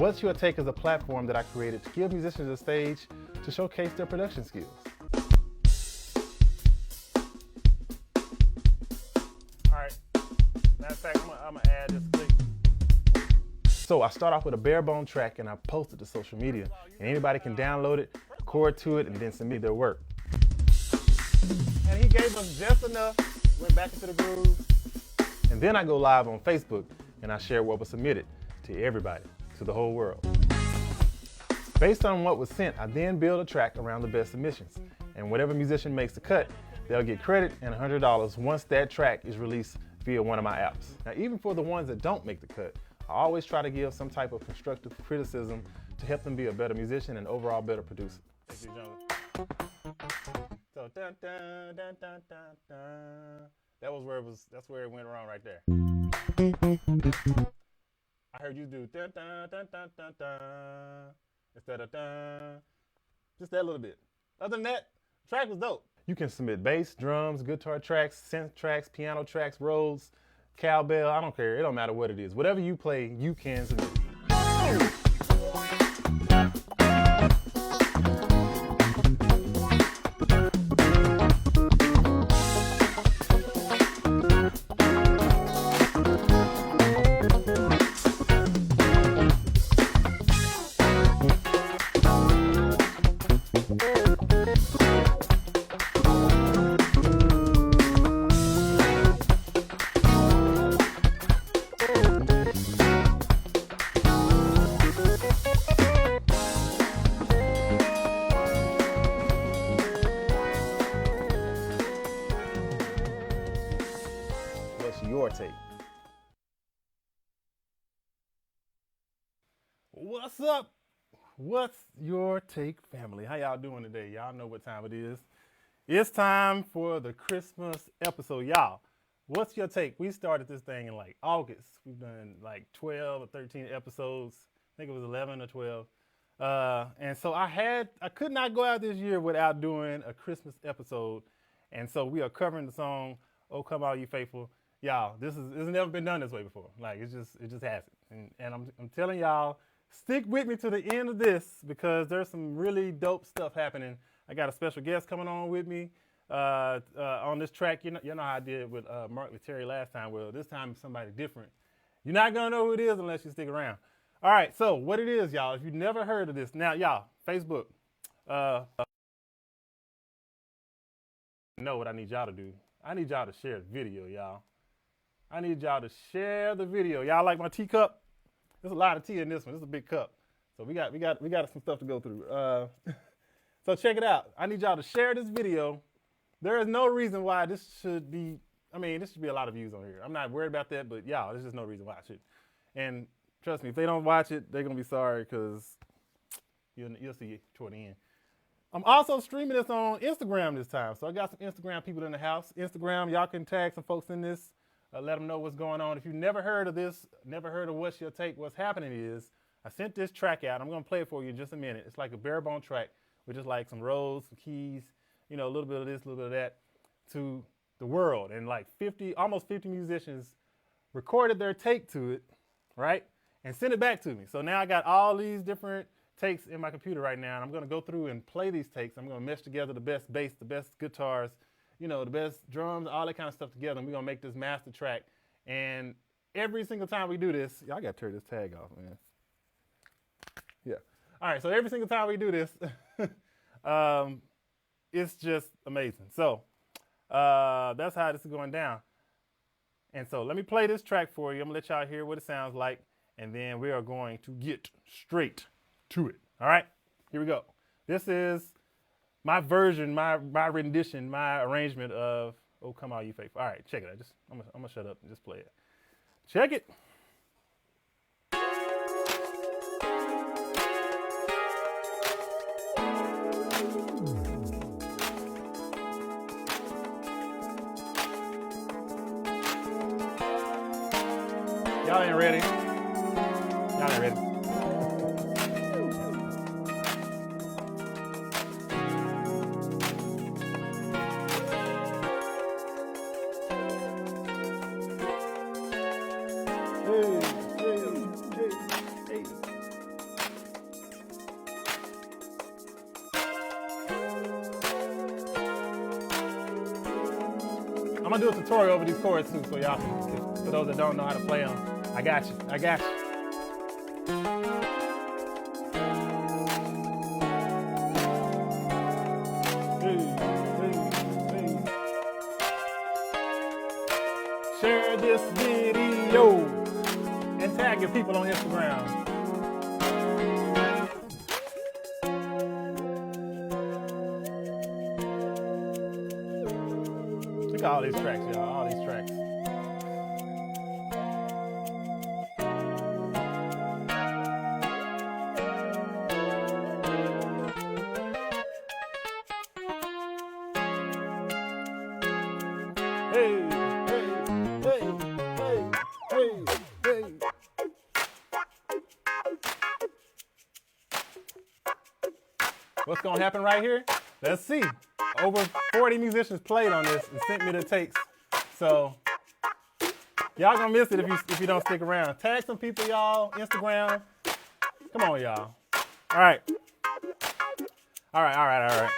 What's Your Take is a platform that I created to give musicians a stage to showcase their production skills. All right, matter of fact, I'm gonna add this click. So I start off with a bare bone track and I post it to social media, and anybody can download it, record to it, and then submit their work. And he gave us just enough, went back into the groove, and then I go live on Facebook and I share what was submitted to everybody, to the whole world. Based on what was sent, I then build a track around the best submissions, and whatever musician makes the cut, they'll get credit and $100 once that track is released via one of my apps. Now, even for the ones that don't make the cut, I always try to give some type of constructive criticism to help them be a better musician and overall better producer. Thank you, Jonathan. So dun, dun, dun, dun, dun, dun. That's where it went wrong right there. I heard you do dun, dun, dun, dun, dun, dun, instead of dun. Just that little bit. Other than that, the track was dope. You can submit bass, drums, guitar tracks, synth tracks, piano tracks, Rhodes, cowbell, I don't care. It don't matter what it is. Whatever you play, you can submit. Your take. What's up? What's your take, family? How y'all doing today? Y'all know what time it is. It's time for the Christmas episode. Y'all, what's your take? We started this thing in like August. We've done like 12 or 13 episodes. I think it was 11 or 12. And so I could not go out this year without doing a Christmas episode. And so we are covering the song, "Oh Come All You Faithful." Y'all, it's never been done this way before. Like it just hasn't. And I'm telling y'all, stick with me to the end of this because there's some really dope stuff happening. I got a special guest coming on with me on this track. You know how I did with Mark with Terry last time. Well, this time it's somebody different. You're not gonna know who it is unless you stick around. All right, so what it is, y'all, if you've never heard of this, now y'all, Facebook, know what I need y'all to do. I need y'all to share the video, y'all. I need y'all to share the video. Y'all like my teacup? There's a lot of tea in this one. This is a big cup. So we got some stuff to go through. So check it out. I need y'all to share this video. There is no reason why this should be, this should be a lot of views on here. I'm not worried about that, but y'all, there's just no reason why I should. And trust me, if they don't watch it, they're gonna be sorry because you'll see it toward the end. I'm also streaming this on Instagram this time. So I got some Instagram people in the house. Instagram, y'all can tag some folks in this. Let them know what's going on. If you've never heard of this, never heard of What's Your Take, what's happening is I sent this track out. I'm going to play it for you in just a minute. It's like a bare bone track with just like some Rhodes, some keys, a little bit of this, a little bit of that to the world. And like almost 50 musicians recorded their take to it, right? And sent it back to me. So now I got all these different takes in my computer right now. And I'm going to go through and play these takes. I'm going to mesh together the best bass, the best guitars, the best drums, all that kind of stuff together, and we're gonna make this master track. And every single time we do this, y'all gotta turn this tag off, man. Yeah. All right, so every single time we do this, it's just amazing. So that's how this is going down. And so let me play this track for you. I'm gonna let y'all hear what it sounds like, and then we are going to get straight to it. All right, here we go. This is my version, my rendition, my arrangement of "Oh Come All You Faithful." All right, check it out. I'm gonna shut up and just play it. Check it. Y'all ain't ready. Y'all ain't ready. I'm gonna do a tutorial over these chords too, so y'all, for those that don't know how to play them, I got you. I got you. Share this video and tag your people on Instagram. Look at all these tracks, y'all. All these tracks. Hey, hey, hey, hey, hey, hey. What's gonna happen right here? Let's see. Over 40 musicians played on this and sent me the takes. So y'all gonna miss it if you don't stick around. Tag some people, y'all. Instagram. Come on, y'all. All right. All right.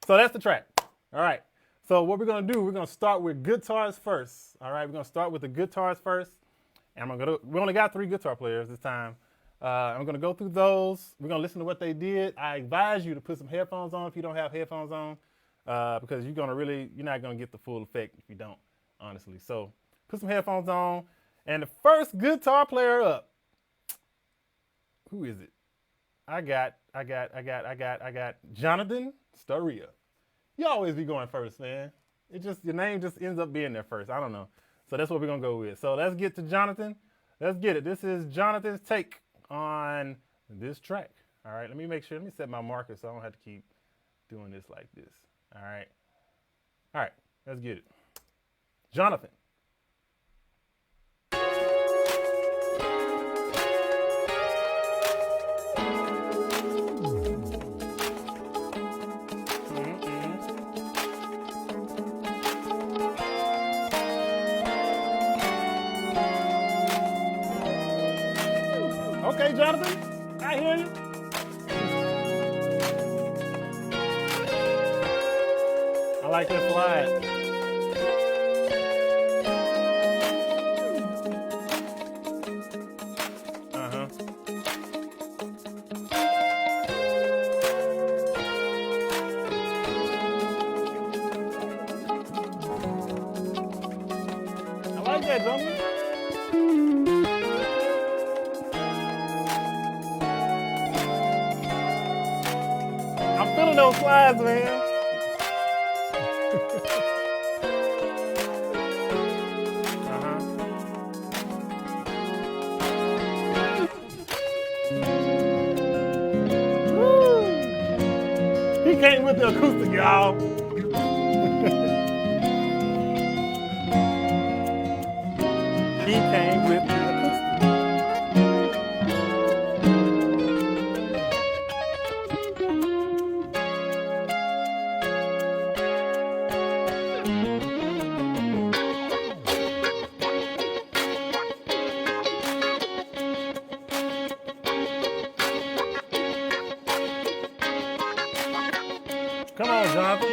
So that's the track. All right. So what we're gonna do, we're gonna start with guitars first. All right, we're gonna start with the guitars first. And we only got 3 guitar players this time. I'm gonna go through those. We're gonna listen to what they did. I advise you to put some headphones on if you don't have headphones on, because you're not gonna get the full effect if you don't, honestly. So put some headphones on. And the first guitar player up, who is it? I got Jonathan Storia. You always be going first, man. Your name just ends up being there first. I don't know. So that's what we're gonna go with. So let's get to Jonathan. Let's get it. This is Jonathan's take on this track. All right, let me set my marker so I don't have to keep doing this like this. All right, let's get it. Jonathan. Okay, Jonathan, I hear you. I like that slide. I like that, Jonathan. I'm feeling those slides, man. He came with the acoustic, y'all. He came with the acoustic. Come on, Jonathan.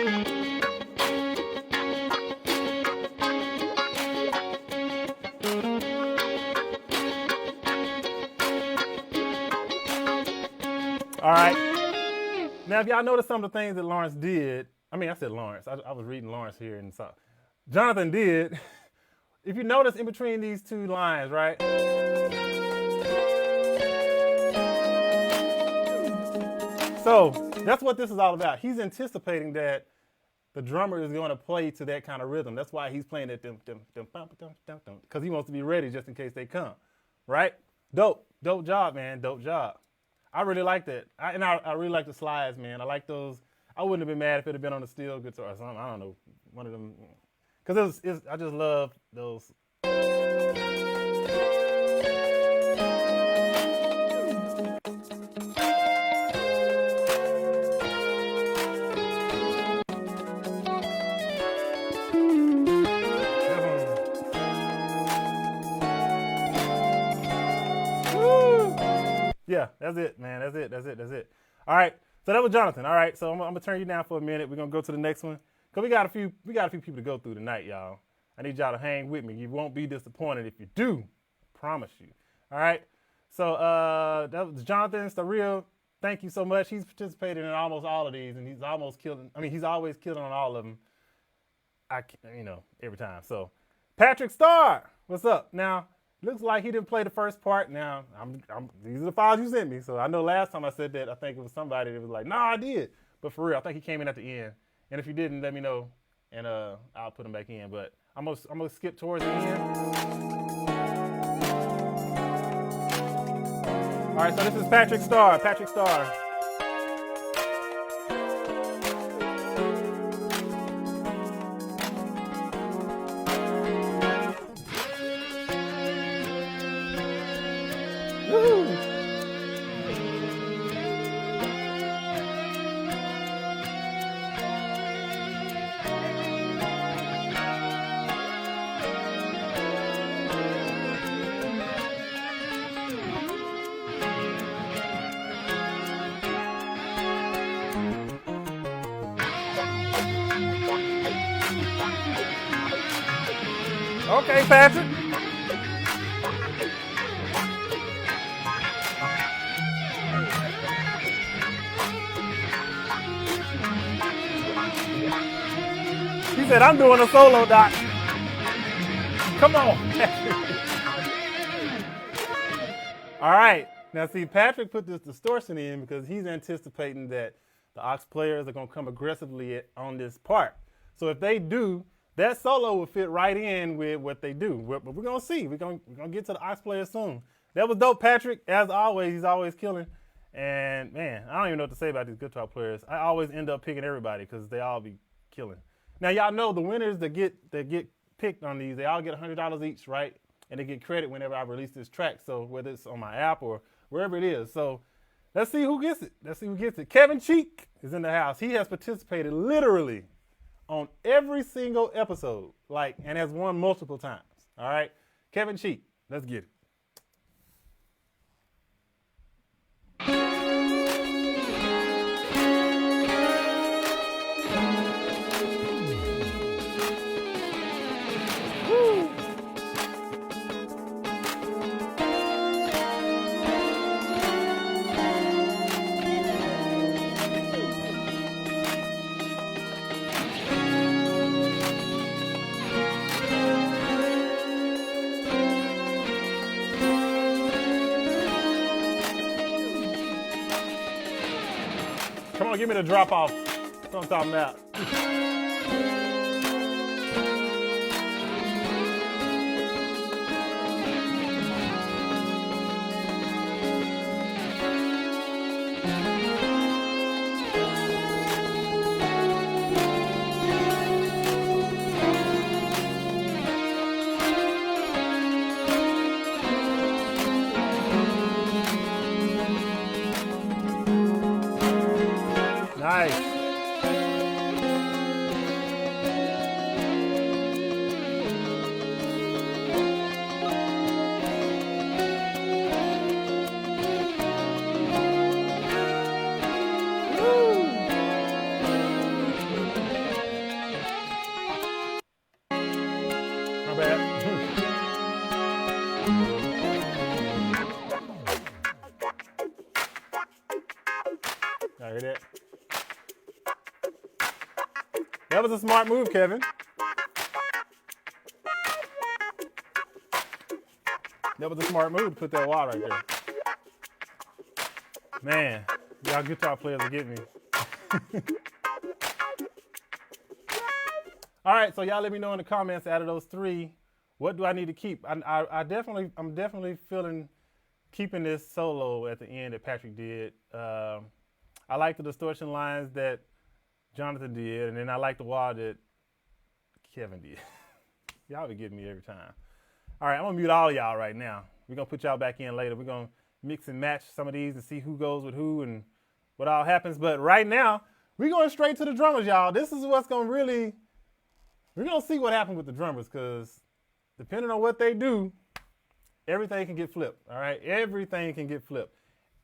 All right. Now, if y'all notice some of the things that Lawrence did, I said Lawrence. I was reading Lawrence here and saw Jonathan did. If you notice in between these 2 lines, right? So that's what this is all about. He's anticipating that the drummer is going to play to that kind of rhythm. That's why he's playing that because he wants to be ready just in case they come, right? Dope job, man. Dope job. I really like that. I really like the slides, man. I like those. I wouldn't have been mad if it had been on a steel guitar or something. I don't know, one of them. Because I just love those. Yeah, that's it, man. That's it. All right. So that was Jonathan. All right. So I'm gonna turn you down for a minute. We're gonna go to the next one. Cause we got a few people to go through tonight, y'all. I need y'all to hang with me. You won't be disappointed if you do. I promise you. All right. So that was Jonathan Starreal. Thank you so much. He's participated in almost all of these, and he's almost killing. I mean, he's always killing on all of them. Every time. So Patrick Starr, what's up? Now, looks like he didn't play the first part. Now, these are the files you sent me. So I know last time I said that, I think it was somebody that was like, no, I did. But for real, I think he came in at the end. And if you didn't, let me know, and I'll put him back in. But I'm gonna skip towards the end. All right, so this is Patrick Starr. Patrick Starr. Okay, Patrick. He said, I'm doing a solo, Doc. Come on, Patrick. All right. Now, see, Patrick put this distortion in because he's anticipating that the aux players are going to come aggressively on this part. So if they do, that solo will fit right in with what they do. But we're going to see. We're going to get to the aux players soon. That was dope, Patrick. As always, he's always killing. And, man, I don't even know what to say about these guitar players. I always end up picking everybody because they all be killing. Now, y'all know the winners that get picked on these, they all get $100 each, right? And they get credit whenever I release this track. So whether it's on my app or wherever it is. So let's see who gets it. Let's see who gets it. Kevin Cheek is in the house. He has participated literally on every single episode, and has won multiple times. All right, Kevin Cheek, let's get it. Woo. Come on, give me the drop off. That's what I'm talking about. Nice. Not bad. I hear that. That was a smart move, Kevin. That was a smart move to put that wah right there. Man, y'all guitar players are getting me. All right, so y'all let me know in the comments out of those three, what do I need to keep? I'm definitely feeling keeping this solo at the end that Patrick did. I like the distortion lines that Jonathan did, and then I like the wah that Kevin did. Y'all be getting me every time. All right, I'm gonna mute all of y'all right now. We're gonna put y'all back in later. We're gonna mix and match some of these and see who goes with who and what all happens. But right now, we're going straight to the drummers, y'all. This is what's gonna really, we're gonna see what happens with the drummers, because depending on what they do, everything can get flipped, all right? Everything can get flipped.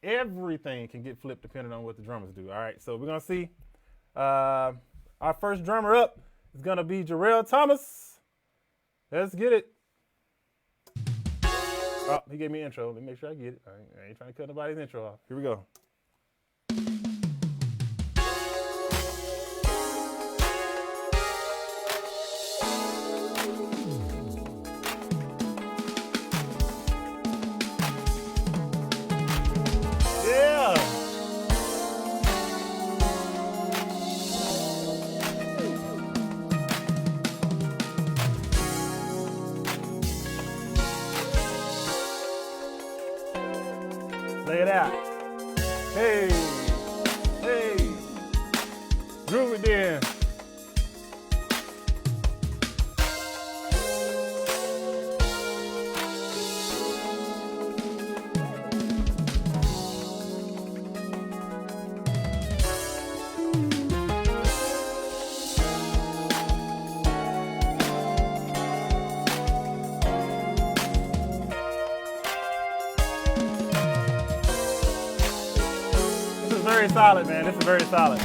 Everything can get flipped depending on what the drummers do, all right? So we're gonna see. Our first drummer up is gonna be Jarrell Thomas. Let's get it. Oh, he gave me an intro. Let me make sure I get it. I ain't trying to cut nobody's intro off. Here we go. Yeah. Lay it out. Hey, hey, groove it then. Very solid, man. This is very solid.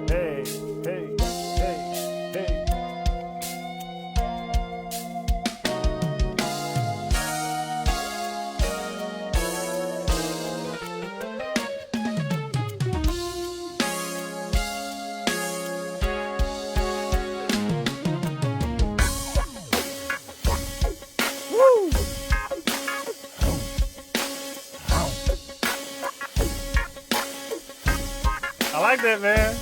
Hey, hey, hey, hey. I like that, man.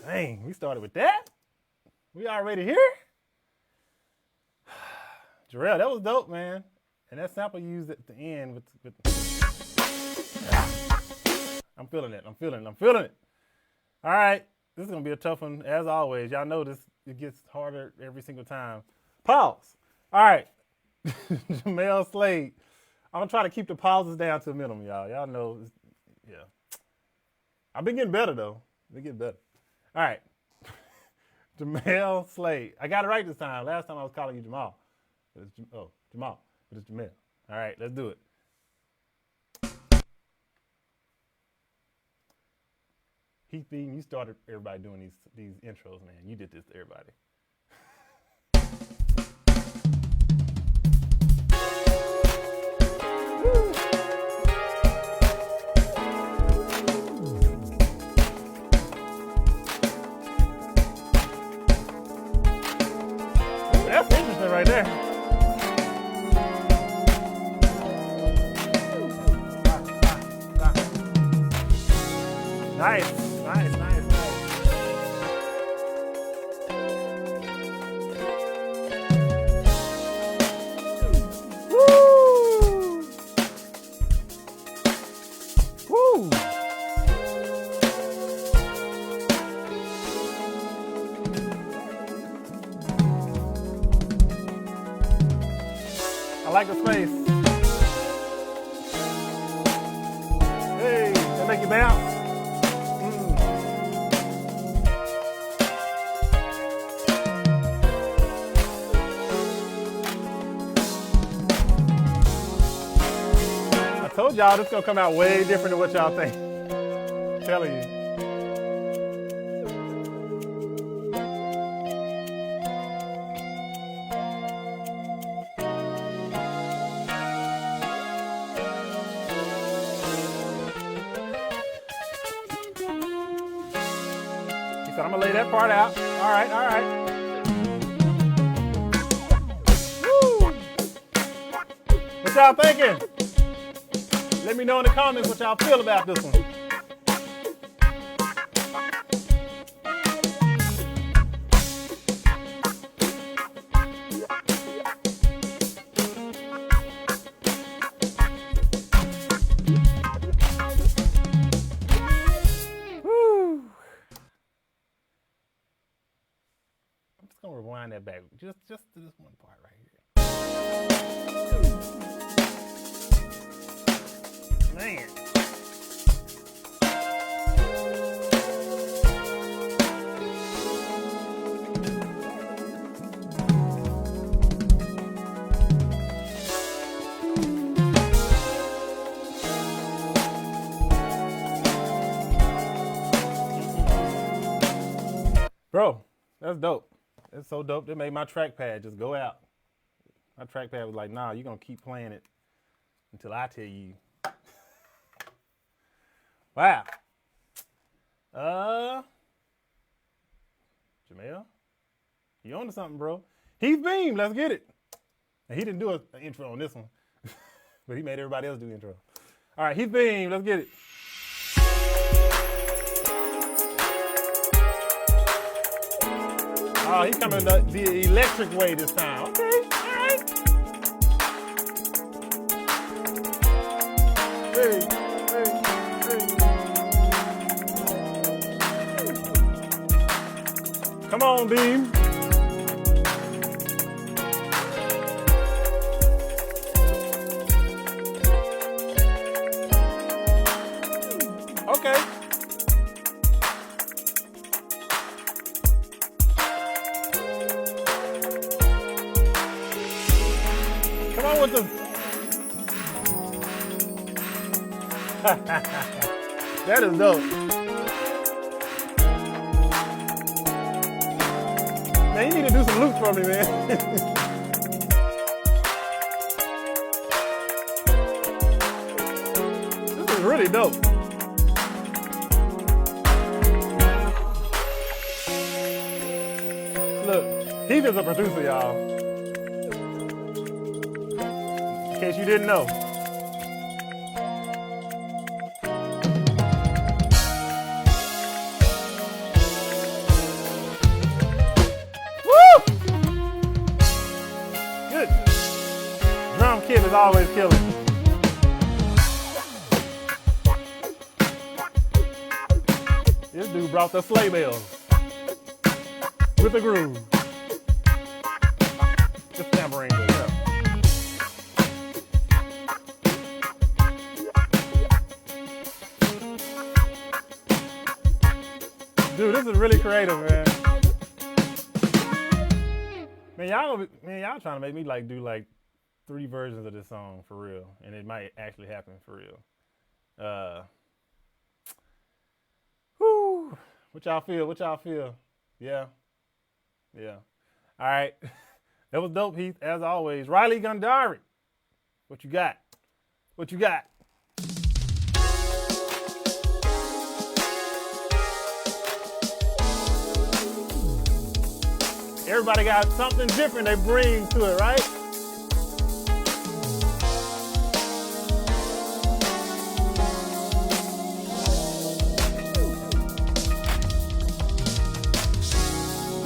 Dang, we started with that? We already here? Jarrell, that was dope, man. And that sample you used at the end with I'm feeling it. I'm feeling it. All right. This is going to be a tough one, as always. Y'all know this, it gets harder every single time. Pause. All right. Jamel Slade. I'm going to try to keep the pauses down to a minimum, y'all. Y'all know, yeah. I've been getting better, though. Been getting better. All right. Jamel Slade. I got it right this time. Last time I was calling you Jamal. Jamal. But it's Jamel. All right, let's do it. Heath Beaton, you started everybody doing these intros, man. You did this to everybody. That's interesting right there. Nice. Woo! I like the space. Hey, that make you bounce. I told y'all this is gonna come out way different than what y'all think. I'm telling you. He said, I'm gonna lay that part out. All right. Woo! What y'all thinking? Let me know in the comments what y'all feel about this one. Woo. I'm just gonna rewind that back just to this one part right here. Man. That's dope. It's so dope. They made my trackpad just go out. My trackpad was like, nah, you're going to keep playing it until I tell you. Wow. Jamel, you on to something, bro. Heath Beam, let's get it. And he didn't do an intro on this one, but he made everybody else do the intro. All right, Heath Beam, let's get it. Oh, he's coming the electric way this time. Okay, all right. Hey, hey, hey. Come on, Beam. Okay. Come on with the... That is dope. Man, you need to do some loops for me, man. This is really dope. Look, Heath is a producer, y'all. In case you didn't know. Woo! Good. Drum kit is always killing. This dude brought the sleigh bells with a groove. Just tambourine goes up. Dude, this is really creative, man. Man, y'all trying to make me like do like 3 versions of this song for real, and it might actually happen for real. Whoo! What y'all feel? What y'all feel? Yeah. Yeah. All right. That was dope, Heath, as always. Riley Gundari, what you got? What you got? Everybody got something different they bring to it, right?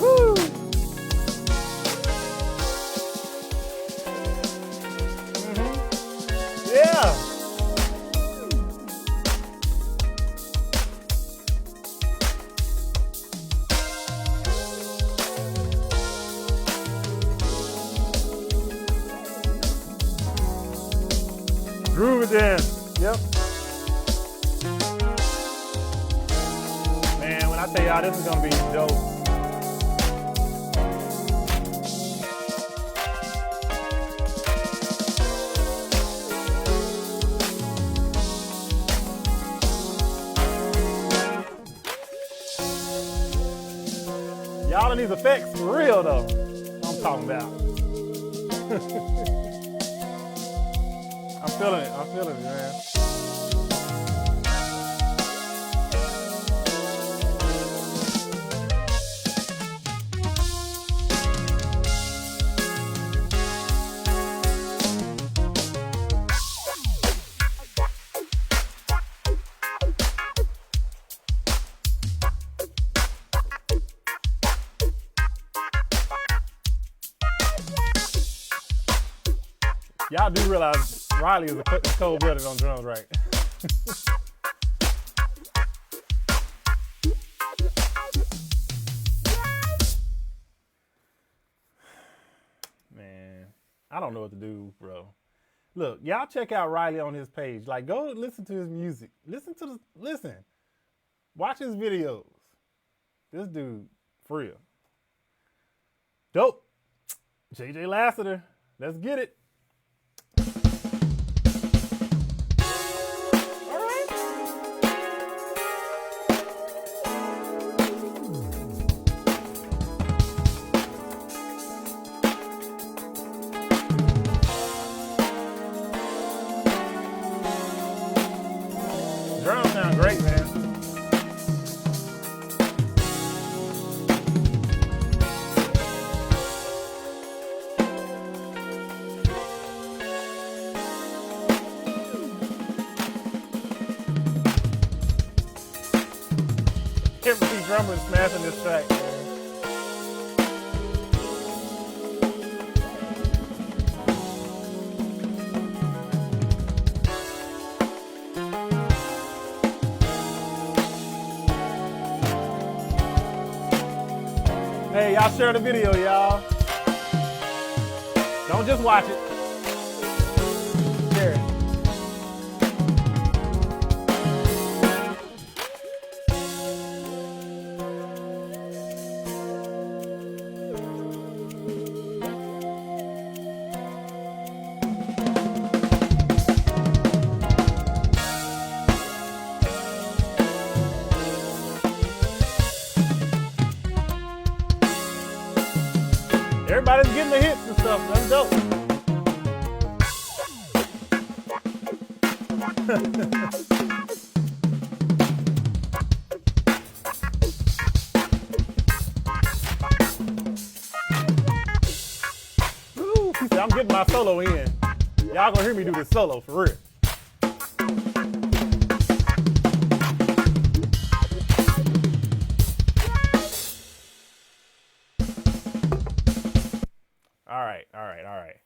Woo! Yeah. Groove it in. Yep. Man, when I tell y'all this is gonna be dope. Y'all in these effects for real though. I'm talking about. I'm feeling it, man. Y'all do realize Riley is a cold-blooded on drums, right? Man, I don't know what to do, bro. Look, y'all check out Riley on his page. Like, go listen to his music. Listen. Watch his videos. This dude, for real. Dope. JJ Lassiter, let's get it. Drums sound great, man. Every drummer is smashing this track. Hey, y'all share the video, y'all. Don't just watch it. Share it. Everybody's getting the hits and stuff. That's dope. Ooh, he said, I'm getting my solo in. Y'all gonna hear me do this solo for real. All right.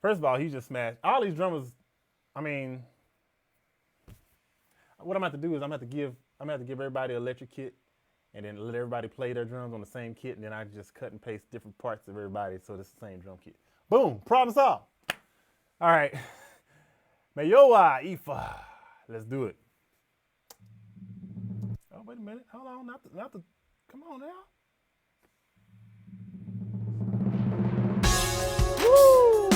First of all, he just smashed. All these drummers, I mean, what I'm going to have to do is I'm going to have to give everybody an electric kit and then let everybody play their drums on the same kit, and then I just cut and paste different parts of everybody so it's the same drum kit. Boom, problem solved. All right. Mayowa Ifa. Let's do it. Oh, wait a minute. Hold on. Not the come on now. Woo!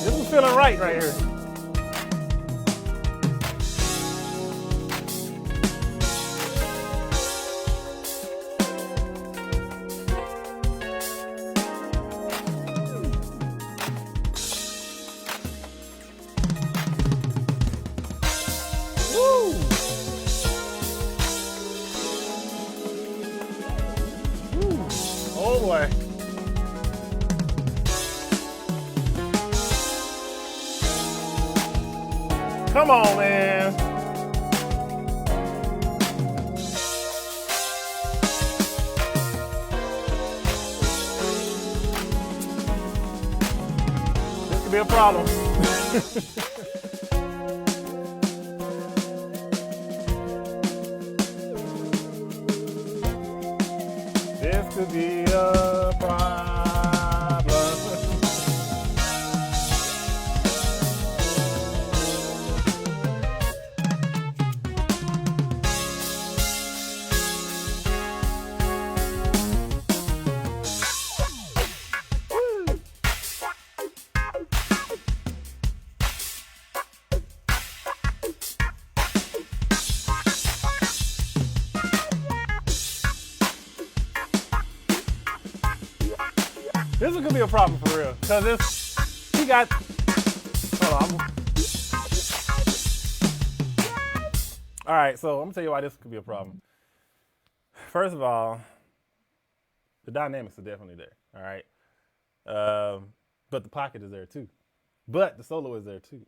This is feeling right here. Oh boy. Come on, man. This could be a problem. This could be a problem. This one could be a problem for real, cause he got. Hold on. All right, so I'm gonna tell you why this could be a problem. First of all, the dynamics are definitely there. All right, but the pocket is there too, but the solo is there too.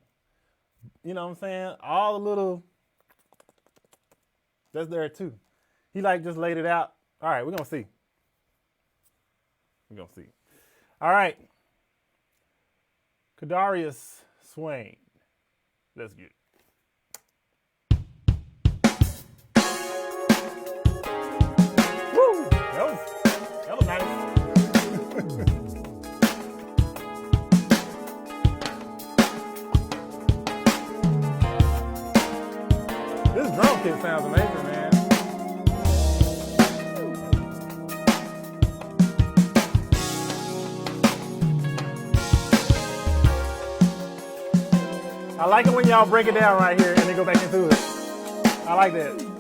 You know what I'm saying? All the little that's there too. He like just laid it out. All right, we're gonna see. We're gonna see. All right. Kadarius Swain. Let's get it. Woo! That was nice. This drum kit sounds amazing, man. I like it when y'all break it down right here and then go back into it. I like that.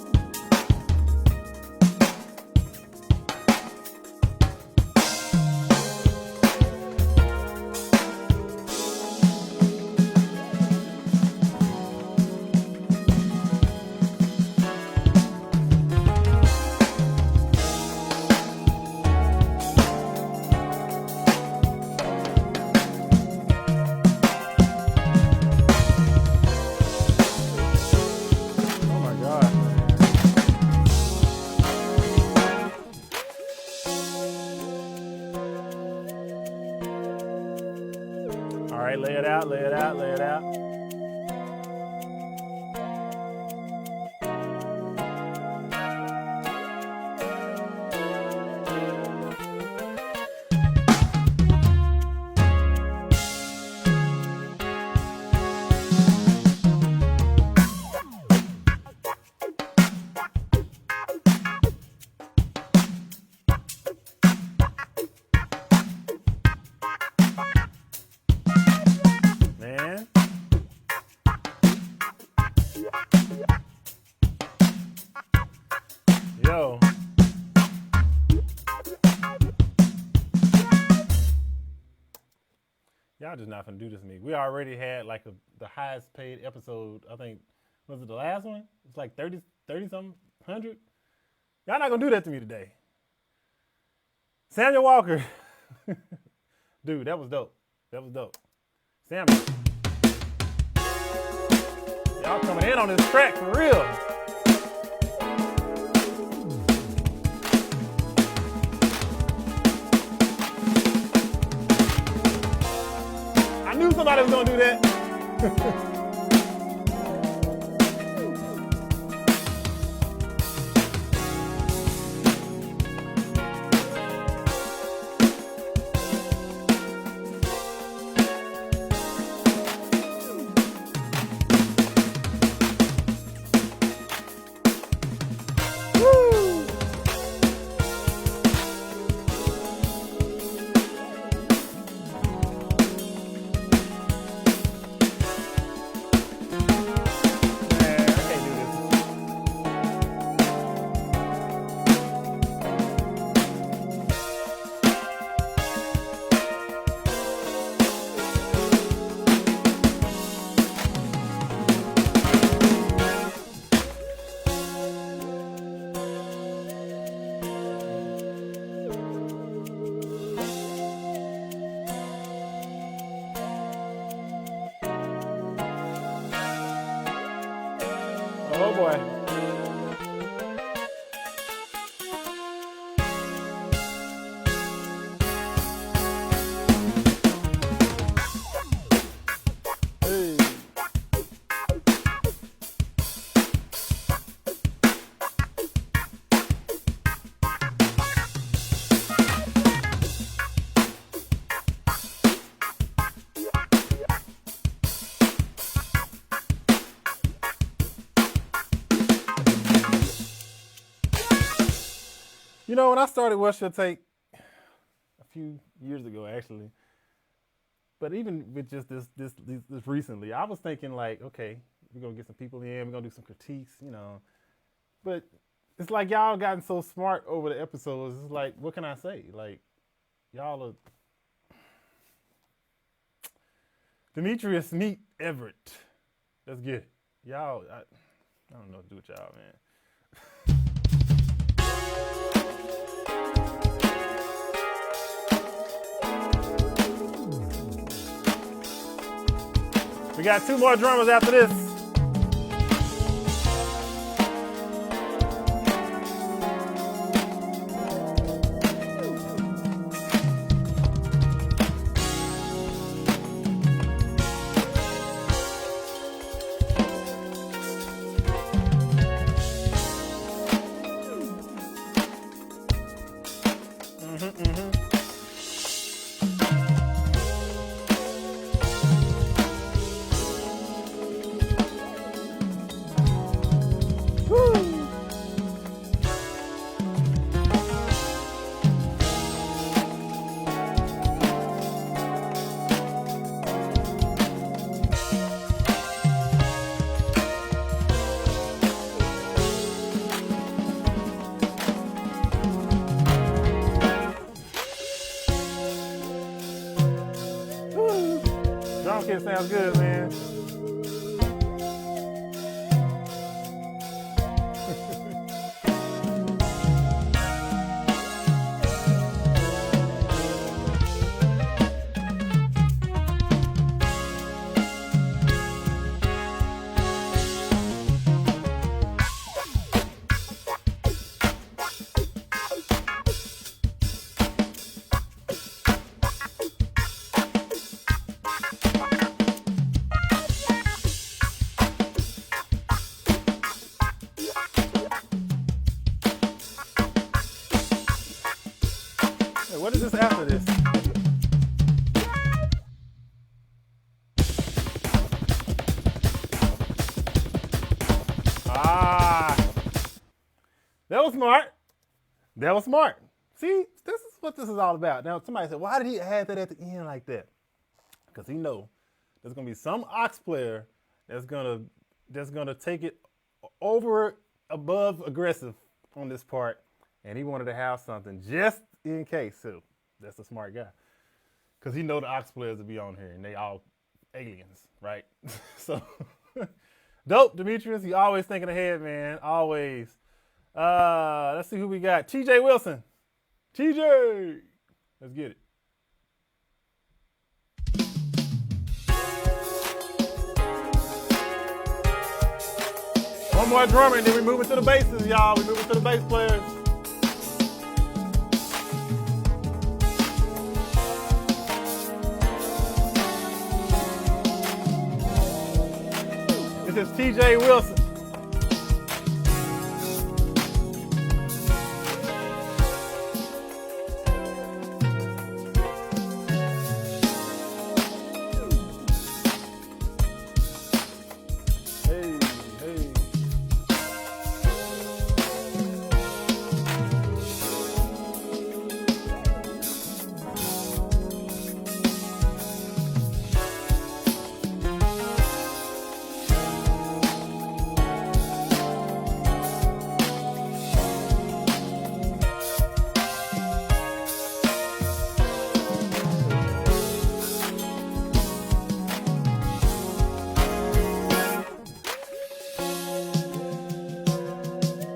All right, lay it out, lay it out, lay it out. Man. Yo. Y'all just not finna do this to me. We already had like the highest paid episode, I think, was it the last one? It's like 30 something, 100. Y'all not gonna do that to me today. Samuel Walker. Dude, that was dope. That was dope. Samuel. Y'all coming in on this track for real. I knew somebody was gonna do that. Oh boy. Hey. You know, when I started What's Your Take a few years ago, actually, but even with just this recently, I was thinking like, okay, we're gonna get some people in, we're gonna do some critiques, you know. But it's like y'all gotten so smart over the episodes. It's like, what can I say? Like, y'all are Demetrius Meet Everett. That's good. Y'all, I don't know what to do with y'all, man. We got two more drummers after this. That sounds good, man. What is this after this? Ah, that was smart. That was smart. See, this is what this is all about. Now, somebody said, why did he add that at the end like that? Because he know there's gonna be some Ox player that's gonna take it over above aggressive on this part, and he wanted to have something just in case. So that's a smart guy, because he know the Ox players will be on here, and they all aliens, right? So dope, Demetrius. You always thinking ahead, man. Always. Let's see who we got. TJ Wilson. TJ, let's get it. One more drummer, and then we move into the basses, y'all. We move into the bass players. This is TJ Wilson.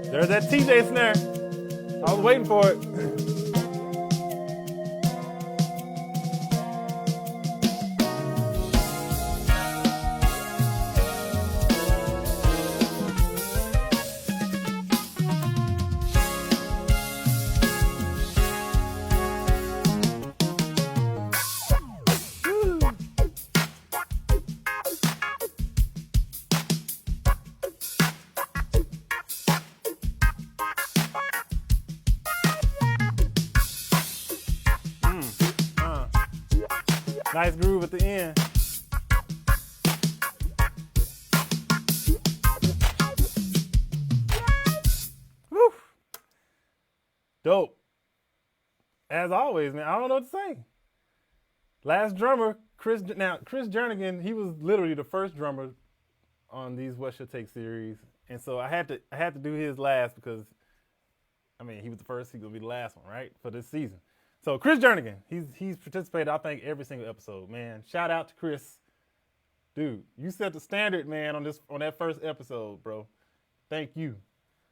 There's that TJ snare. I was waiting for it. Nice groove at the end. Woo. Dope. As always, man, I don't know what to say. Last drummer, Chris Jernigan, he was literally the first drummer on these What Should Take series. And so I had to do his last because, I mean, he was the first, he's gonna be the last one, right? For this season. So Chris Jernigan, he's participated, I think, every single episode, man. Shout out to Chris. Dude, you set the standard, man, on that first episode, bro. Thank you.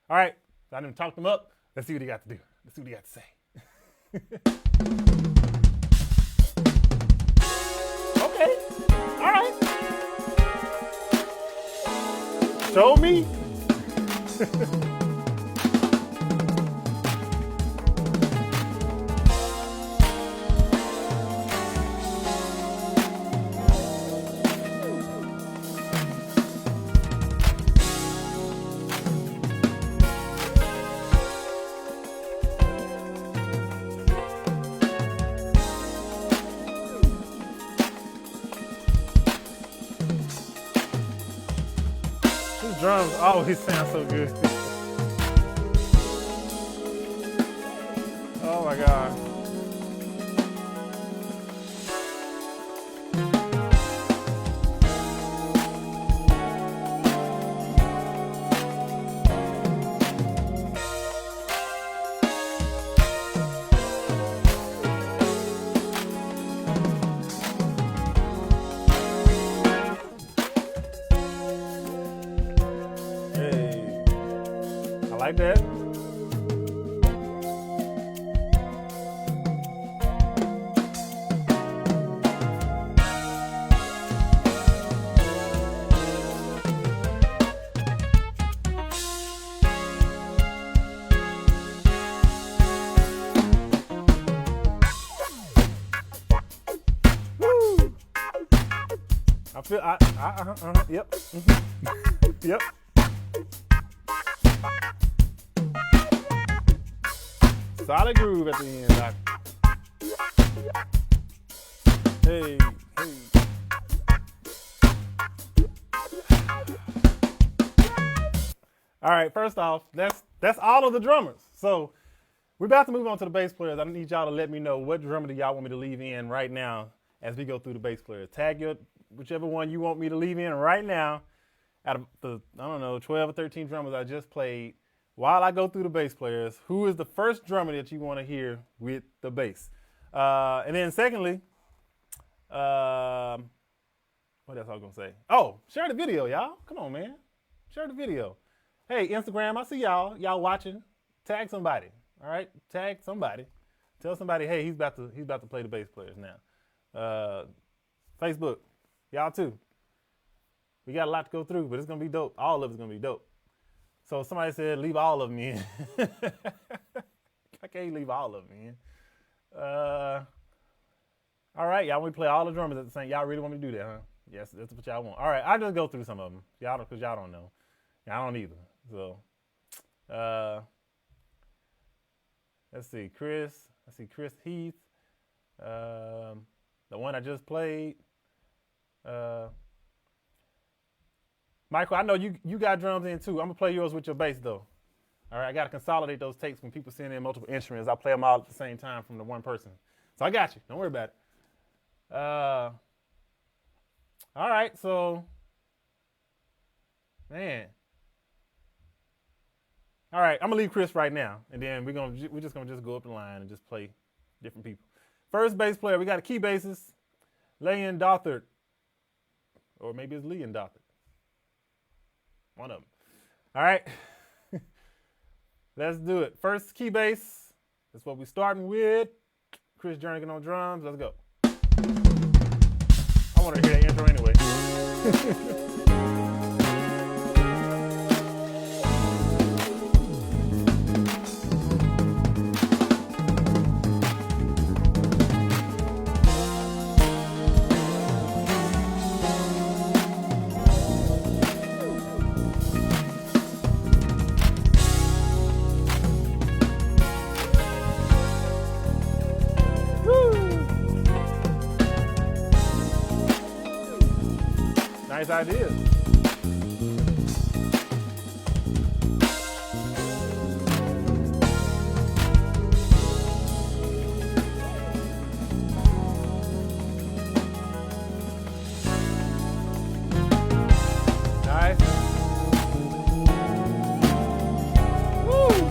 All right, so I done talked him up. Let's see what he got to do. Let's see what he got to say. Okay, all right. Show me. Drums always sound so good. Oh my God. like that. Yep. Yep. Solid groove at the end, Doc. Hey, hey. All right, first off, that's all of the drummers. So we're about to move on to the bass players. I need y'all to let me know what drummer do y'all want me to leave in right now as we go through the bass players. Tag your whichever one you want me to leave in right now out of the, 12 or 13 drummers I just played. While I go through the bass players, who is the first drummer that you want to hear with the bass? And then secondly, what else I was going to say? Oh, share the video, y'all. Come on, man. Share the video. Hey, Instagram, I see y'all. Y'all watching. Tag somebody. All right? Tag somebody. Tell somebody, hey, he's about to play the bass players now. Facebook. Y'all too. We got a lot to go through, but it's going to be dope. All of it's going to be dope. So somebody said, leave all of them in. I can't leave all of them in. All right, y'all want me to play all the drummers at the same. Y'all really want me to do that, huh? Yes, that's what y'all want. All right, I'll just go through some of them. Because y'all don't know. Y'all don't either. So, let's see. Chris Heath. The one I just played. Michael, I know you got drums in too. I'm gonna play yours with your bass though. All right, I gotta consolidate those tapes when people send in multiple instruments. I'll play them all at the same time from the one person. So I got you. Don't worry about it. All right, so man. All right, I'm gonna leave Chris right now, and then we're just gonna go up the line and just play different people. First bass player, we got a key bassist, Leon Dothert. Or maybe it's Leon Dothert. One of them. All right. Let's do it. First key bass. That's what we're starting with. Chris Jernigan on drums. Let's go. I want to hear that intro anyway. Nice idea. Nice. Woo.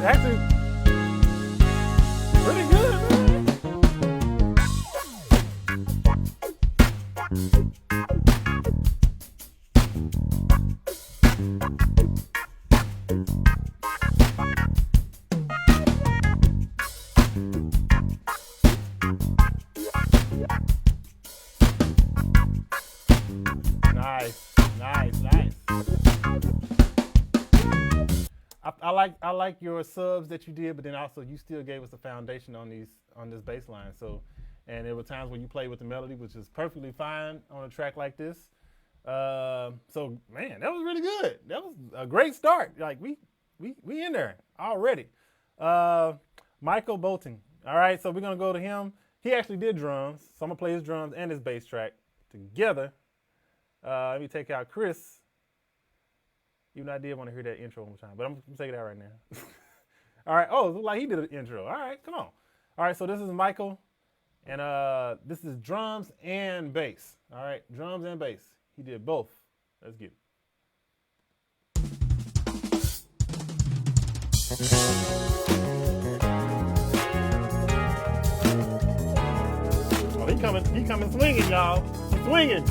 Actually, pretty good, man. Nice. I like your subs that you did, but then also you still gave us the foundation on this bass line. So, and there were times when you played with the melody, which is perfectly fine on a track like this. So man, that was really good. That was a great start. Like we in there already. Michael Bolton. All right, so we're gonna go to him. He actually did drums, so I'm gonna play his drums and his bass track together. Let me take out Chris. Even though I did want to hear that intro one time, but I'm gonna take it out right now. All right. Oh, it looks like he did an intro. All right, come on. All right, so this is Michael, and this is drums and bass. All right, drums and bass. He did both. Let's get it. Oh, he coming swinging, y'all. He's swinging.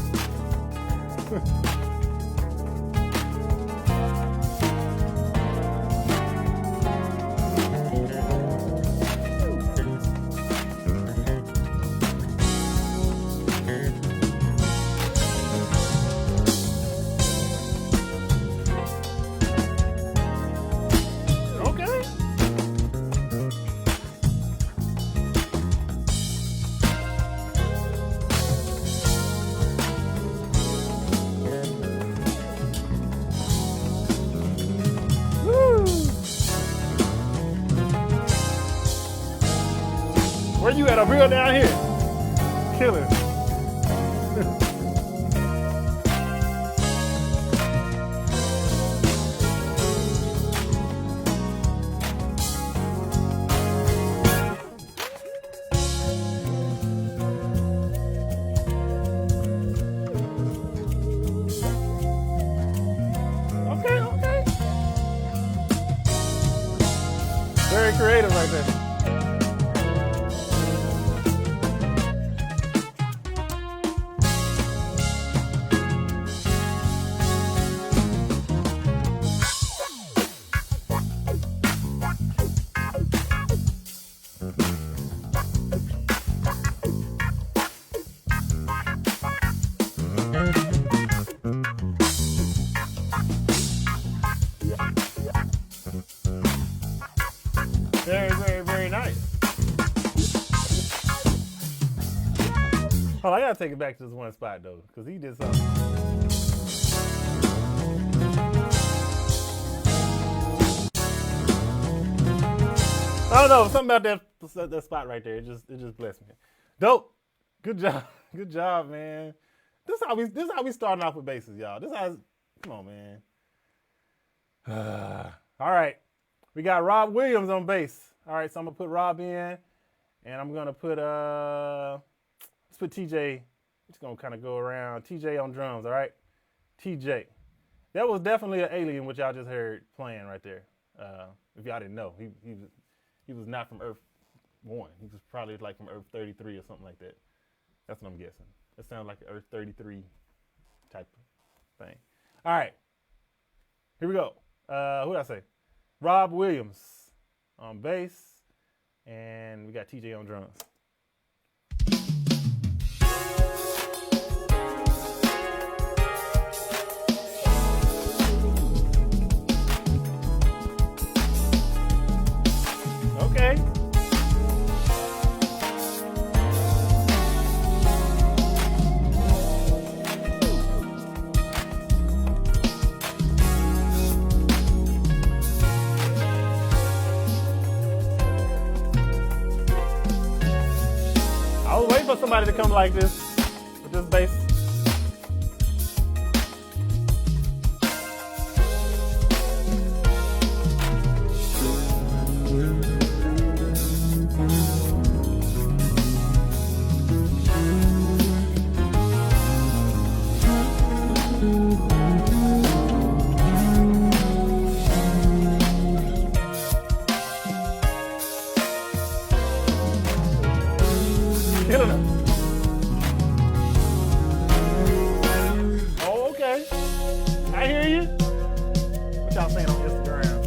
Where you at, up here or down here? Killing. Okay. Very creative right there. Very nice. Oh, I gotta take it back to this one spot though, because he did something. I don't know, something about that spot right there. It just blessed me. Dope. Good job, man. This is how we starting off with basses, y'all. Come on, man. All right. We got Rob Williams on bass. All right, so I'm gonna put Rob in, and I'm gonna put let's put TJ. Just gonna kind of go around. TJ on drums. All right, TJ. That was definitely an alien, which y'all just heard playing right there. If y'all didn't know, he was not from Earth 1. He was probably like from Earth 33 or something like that. That's what I'm guessing. That sounds like an Earth 33 type of thing. All right, here we go. Who did I say? Rob Williams on bass, and we got TJ on drums. Okay. I was waiting for somebody to come like this with this bass. Killing him. Oh, okay. I hear you. What y'all saying on Instagram?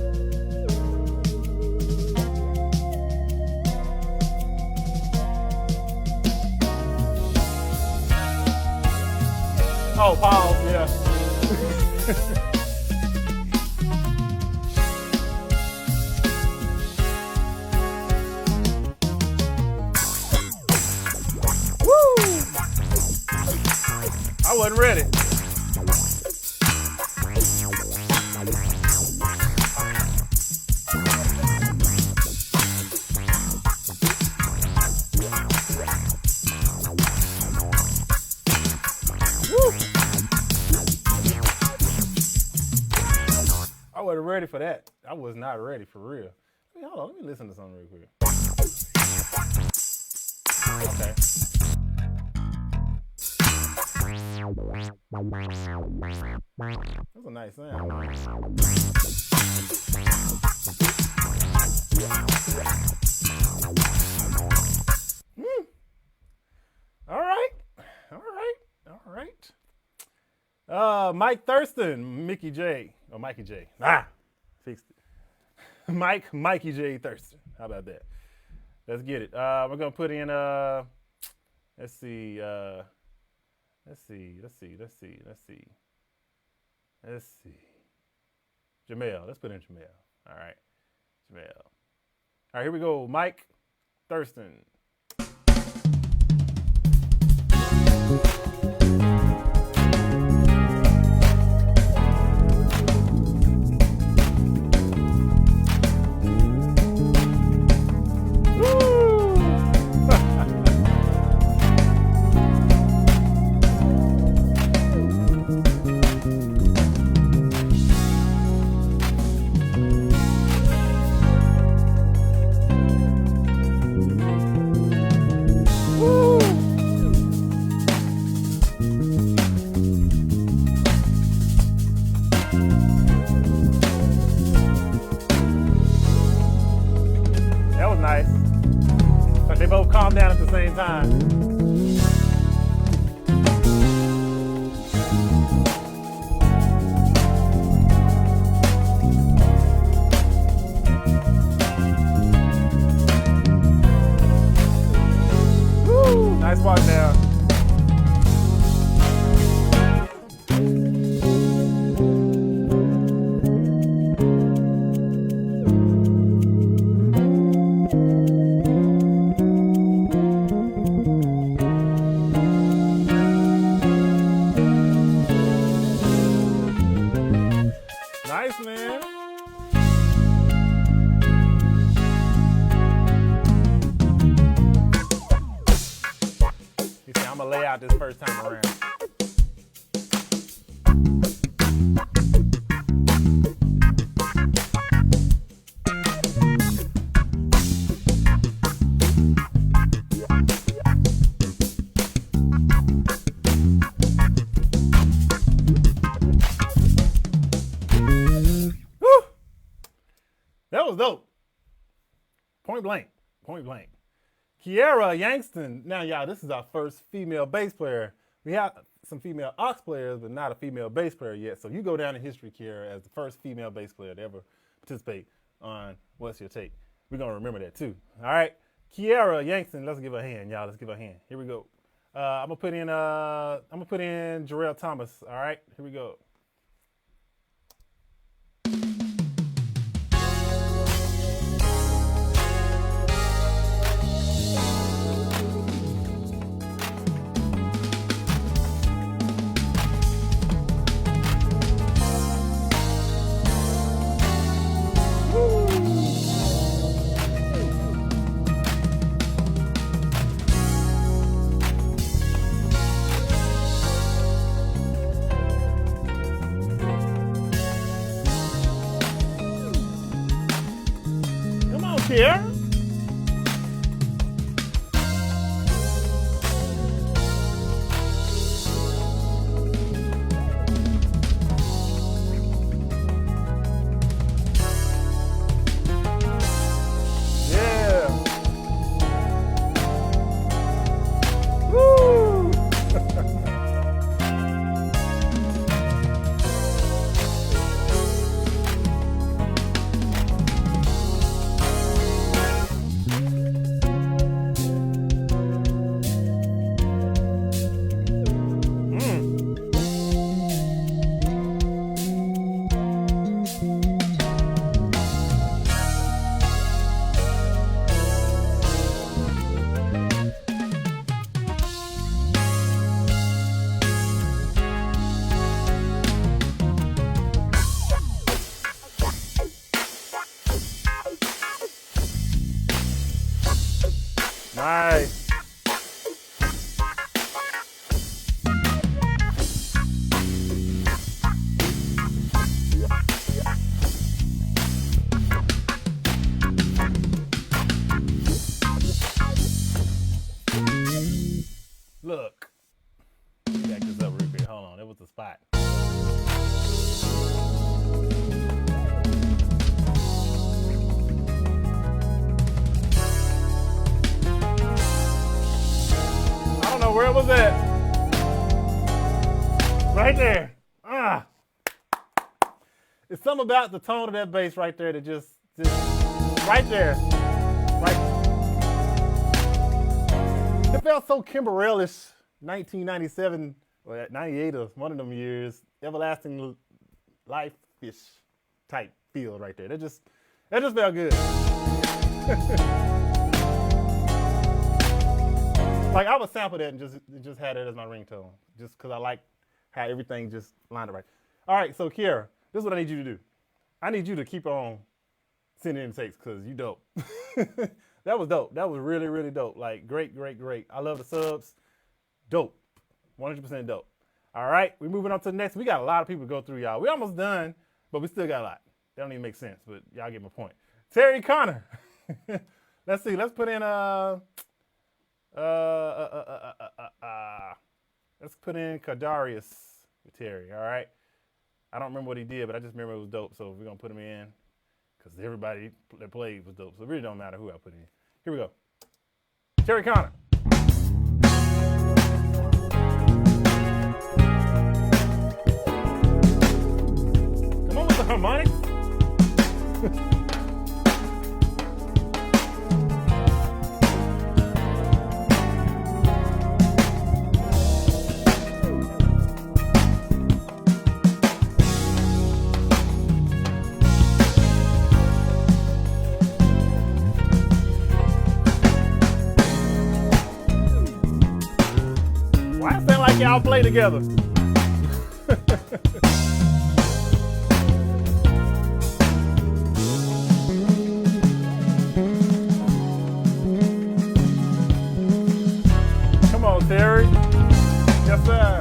Oh, pause, yeah. I wasn't ready. Woo. wasn't ready for that. I was not ready for real. Hold on, let me listen to something real quick. Okay. That's a nice sound. All right. Mike Thurston, Mickey J. Or Mikey J. Fixed it. Mikey J. Thurston. How about that? Let's get it. We're going to put in, let's see. Jamel. Let's put in Jamel. All right. Jamel. All right, here we go. Mike Thurston. Nice. But they both calmed down at the same time. Woo! Nice walk down. Nice, man. You see, I'm gonna lay out this first time around. That was dope. Point blank. Kiera Yangston. Now, y'all, this is our first female bass player. We have some female aux players, but not a female bass player yet. So you go down in history, Kiera, as the first female bass player to ever participate on What's Your Take. We're going to remember that, too. All right. Kiera Yangston. Let's give her a hand, y'all. Let's give her a hand. Here we go. I'm going to put in Jarrell Thomas. All right. Here we go. Here. Yeah. Woo. Nice. was the spot. I don't know where it was at. Right there. It's something about the tone of that bass right there that just right there. Right. It felt so Kimbrell-ish, 1997 or 98 or one of them years, Everlasting Life-ish type feel right there. That just felt good. Like I would sample that and just had it as my ringtone, just because I like how everything just lined up right. All right, so Kiara, this is what I need you to do. I need you to keep on sending in takes because you dope. That was dope. That was really, really dope. Like great, great, great. I love the subs. Dope. 100% dope. All right, we're moving on to the next. We got a lot of people to go through, y'all. We almost done, but we still got a lot. That don't even make sense, but y'all get my point. Terry Connor. Let's see. Let's put in let's put in Kadarius with Terry. All right. I don't remember what he did, but I just remember it was dope. So we're gonna put him in because everybody that played was dope. So it really don't matter who I put in. Here we go. Terry Connor. Come on with the harmonics. Why it sound like y'all play together? Come on, Terry. Yes, sir.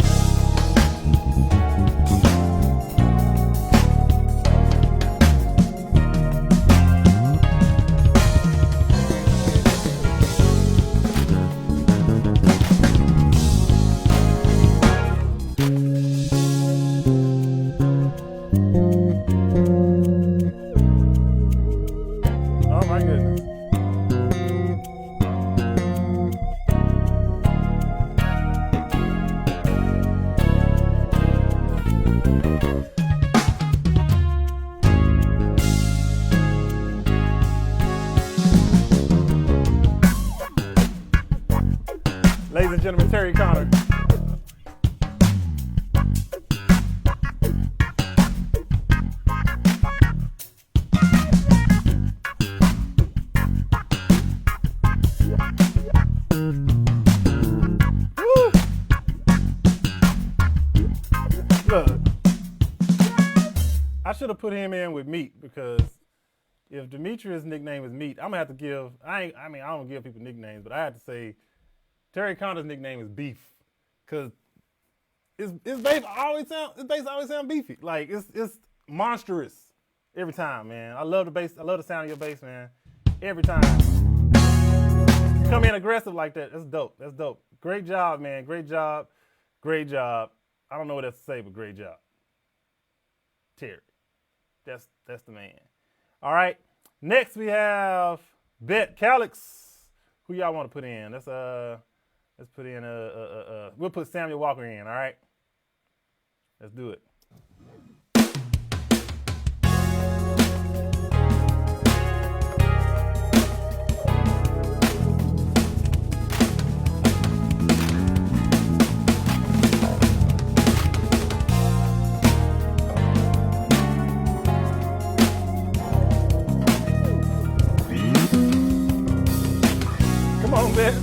Oh my goodness. Ladies and gentlemen, Terry Connor. Woo. Look, I should have put him in with Meat because if Demetrius' nickname is Meat, I'm gonna have to give. I don't give people nicknames, but I have to say Terry Connor's nickname is Beef, cause his bass always sound beefy. Like it's monstrous every time, man. I love the bass. I love the sound of your bass, man. Every time. You come in aggressive like that. That's dope. That's dope. Great job, man. Great job. Great job. I don't know what else to say, but great job, Terry. That's the man. All right. Next we have Bet Calix. Who y'all want to put in? Let's put in we'll put Samuel Walker in, all right? Let's do it. Come on, Bet.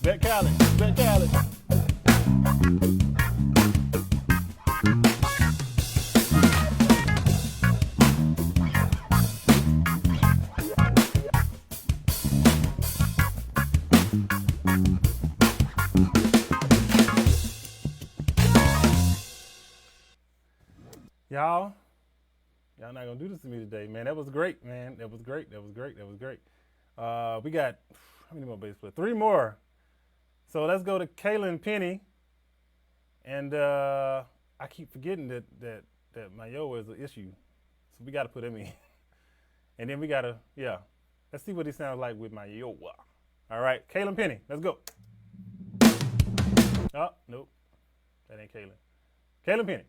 Bet Khaled. Bet Khaled. Y'all not gonna do this to me today, man. That was great, man. That was great. We got how many more base players? 3 more. So let's go to Kaylin Penny. And I keep forgetting that Mayowa is an issue. So we gotta put him in. And then we gotta, let's see what he sounds like with Mayowa. All right, Kaylin Penny, let's go. Oh, nope. That ain't Kaylin. Kaylin Penny.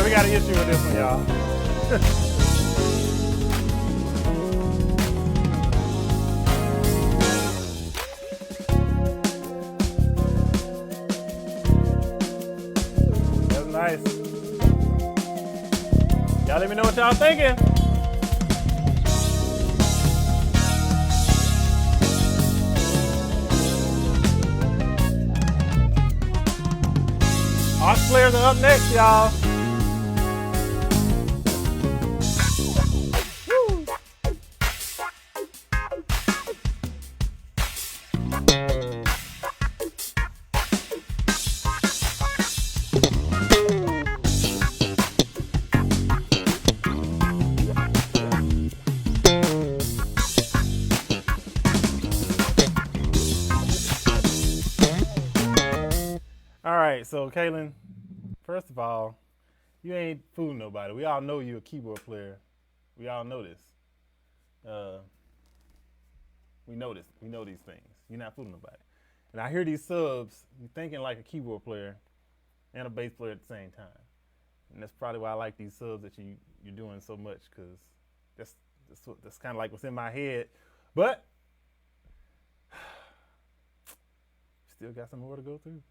We got an issue with this one, y'all. That's nice. Y'all let me know what y'all thinking. Ox players are up next, y'all. All right, so Kaylin, first of all, you ain't fooling nobody. We all know you're a keyboard player. We all know this. We know this. We know these things. You're not fooling nobody. And I hear these subs, you're thinking like a keyboard player and a bass player at the same time. And that's probably why I like these subs that you're doing so much, because that's kind of like what's in my head. But still got some more to go through.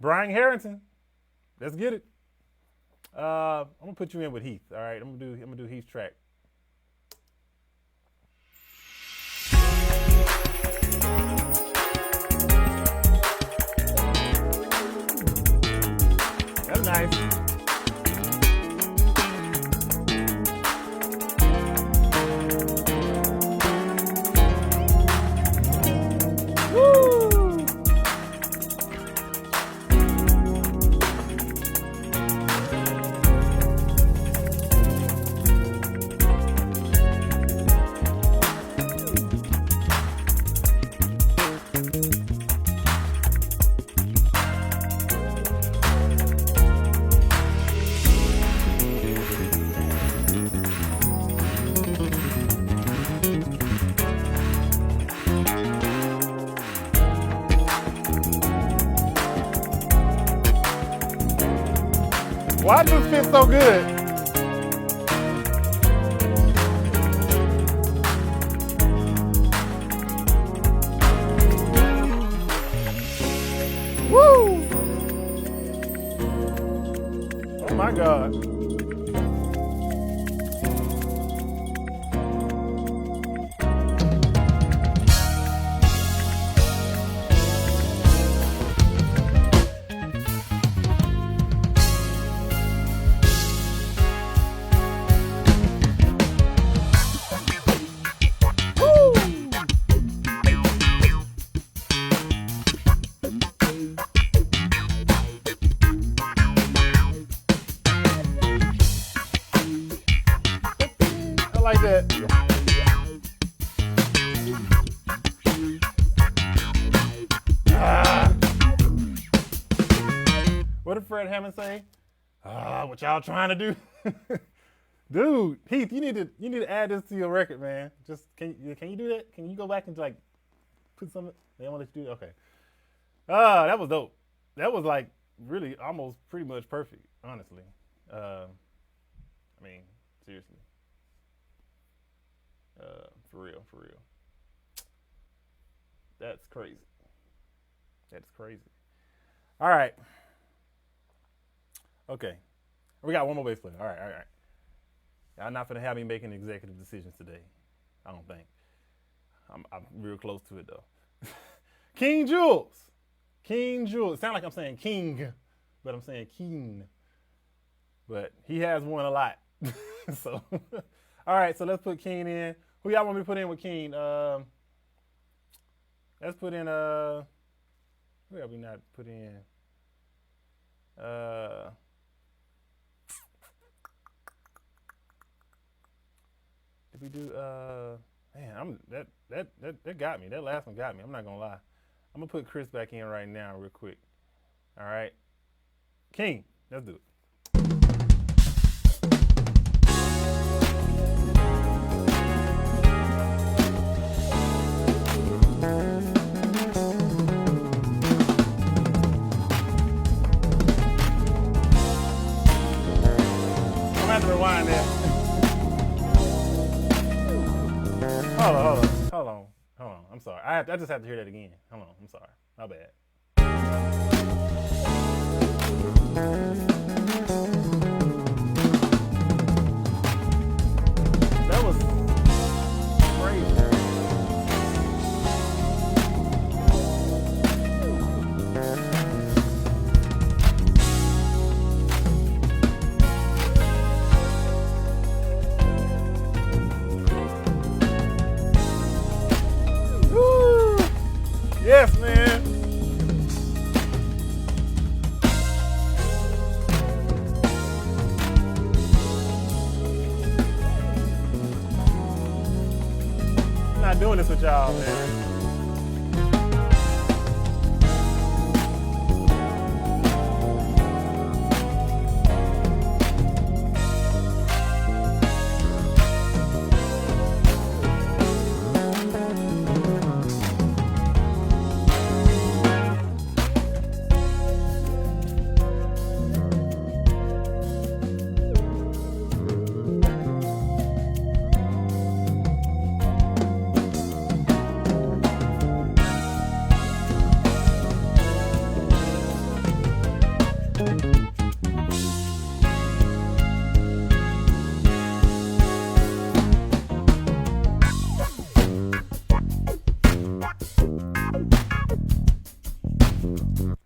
Brian Harrington, let's get it. I'm gonna put you in with Heath. All right, I'm gonna do Heath's track. That's nice. Why does this fit so good? Woo! Oh my God. Fred Hammond say? What y'all trying to do? Dude, Heath, you need to add this to your record, man. Just can you do that? Can you go back and like put some? They don't let you do it? Okay. That was dope. That was like really almost pretty much perfect, honestly. I mean, seriously. For real. That's crazy. All right. Okay. We got one more bass player. All right. Y'all not gonna have me making executive decisions today. I don't think. I'm real close to it though. King Jules. It sounds like I'm saying king, but I'm saying King. But he has won a lot. So, all right. So let's put King in. Who y'all want me to put in with King? Let's put in who have we not put in? Did we do man, that got me. That last one got me. I'm not gonna lie. I'm gonna put Chris back in right now real quick. All right. King, let's do it. Rewind that. Hold on. I'm sorry. I just have to hear that again. Hold on. I'm sorry. My bad. That was crazy. Yes, man. I'm not doing this with y'all, man.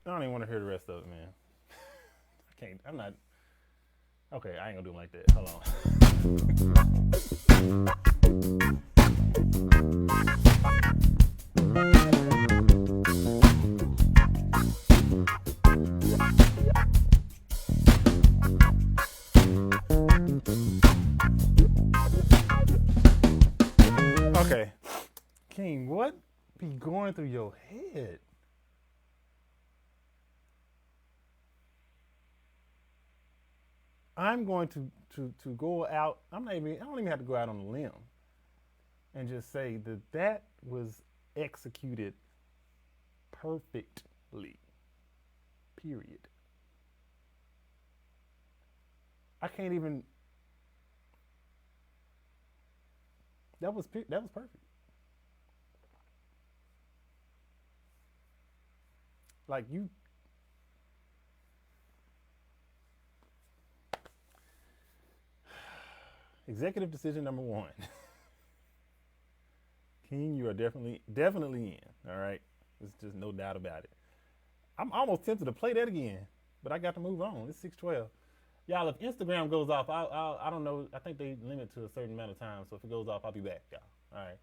I don't even want to hear the rest of it, man. I can't. I'm not. Okay, I ain't gonna do it like that. Hold on. Okay, King, what be going through your head? I'm going to go out. I don't even have to go out on a limb and just say that was executed perfectly. Period. I can't even. That was perfect. Like you. Executive decision number 1. King, you are definitely in. All right, there's just no doubt about it. I'm almost tempted to play that again, but I got to move on. It's 6:12. Y'all, if Instagram goes off, I don't know. I think they limit to a certain amount of time. So if it goes off, I'll be back, y'all. All right.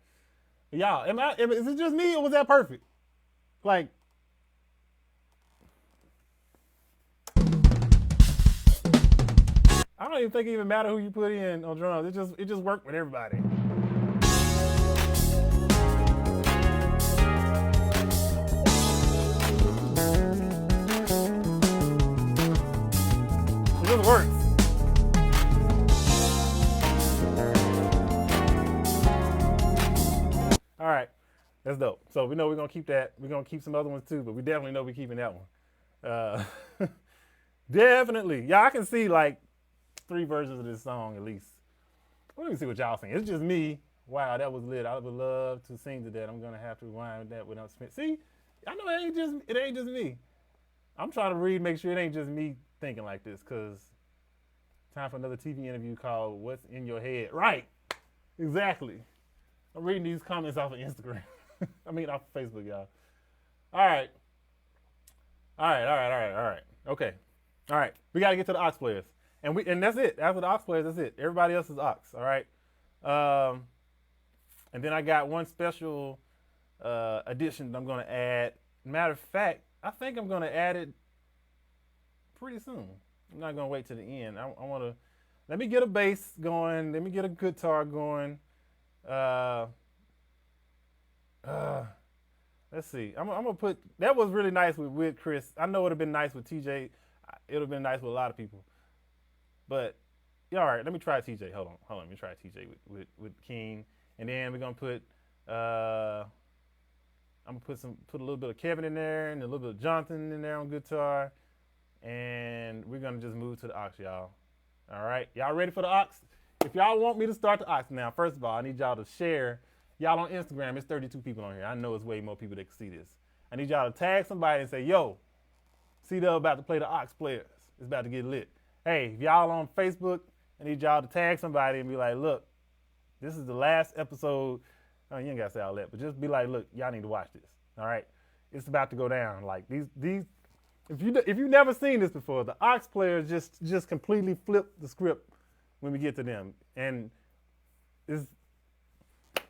But y'all, is it just me or was that perfect? Like. I don't even think it even matter who you put in on drums. It just worked with everybody. That's dope. So we know we're gonna keep that. We're gonna keep some other ones too, but we definitely know we're keeping that one. Uh, definitely. Yeah, I can see like 3 versions of this song at least. Let me see what y'all think. It's just me. Wow, that was lit. I would love to sing to that. I'm gonna have to rewind that without spent. See, I know it ain't just me. I'm trying to read, make sure it ain't just me thinking like this, cause time for another TV interview called "What's in Your Head." Right, exactly. I'm reading these comments off of Instagram. I mean, off of Facebook, y'all. All right, all right. Okay, all right. We gotta get to the aux players, and that's it. After the aux players, that's it. Everybody else is aux. All right. And then I got one special addition that I'm gonna add. Matter of fact, I think I'm gonna add it pretty soon. I'm not gonna wait to the end. I want to let me get a bass going. Let me get a guitar going. Let's see. I'm gonna put that was really nice with Chris. I know it'd have been nice with TJ. It would have been nice with a lot of people. But yeah, all right. Let me try TJ. Hold on. Let me try TJ with King, and then we're gonna put. I'm gonna put a little bit of Kevin in there and a little bit of Jonathan in there on guitar, and we're gonna just move to the aux, y'all. All right, y'all ready for the aux? If y'all want me to start the aux now, first of all, I need y'all to share. Y'all on Instagram, it's 32 people on here. I know it's way more people that can see this. I need y'all to tag somebody and say, "Yo, C-Dub about to play the aux players. It's about to get lit." Hey, if y'all on Facebook, I need y'all to tag somebody and be like, "Look, this is the last episode." Oh, you ain't gotta say all that, but just be like, "Look, y'all need to watch this. All right, it's about to go down." Like these. If you've never seen this before, the aux players just completely flip the script when we get to them, and it's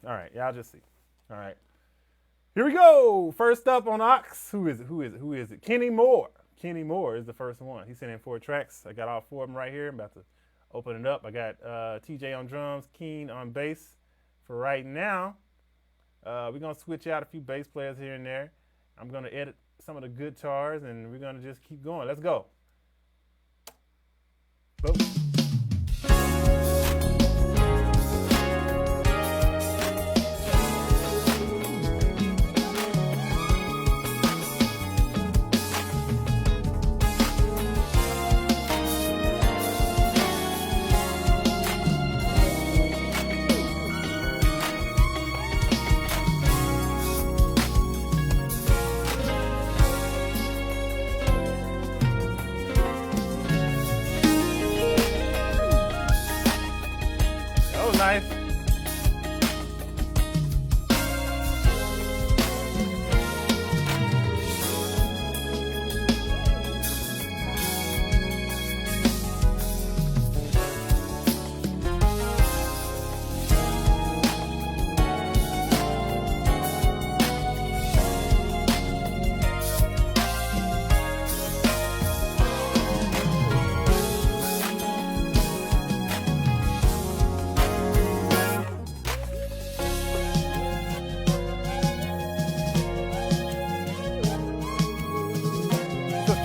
all right. Y'all just see. All right, here we go. First up on aux, who is it? Kenny Moore. Kenny Moore is the first one. He sent in 4 tracks. I got all 4 of them right here. I'm about to open it up. I got TJ on drums, Keen on bass. For right now. We're going to switch out a few bass players here and there. I'm going to edit some of the guitars, and we're going to just keep going. Let's go. Boom. Nice.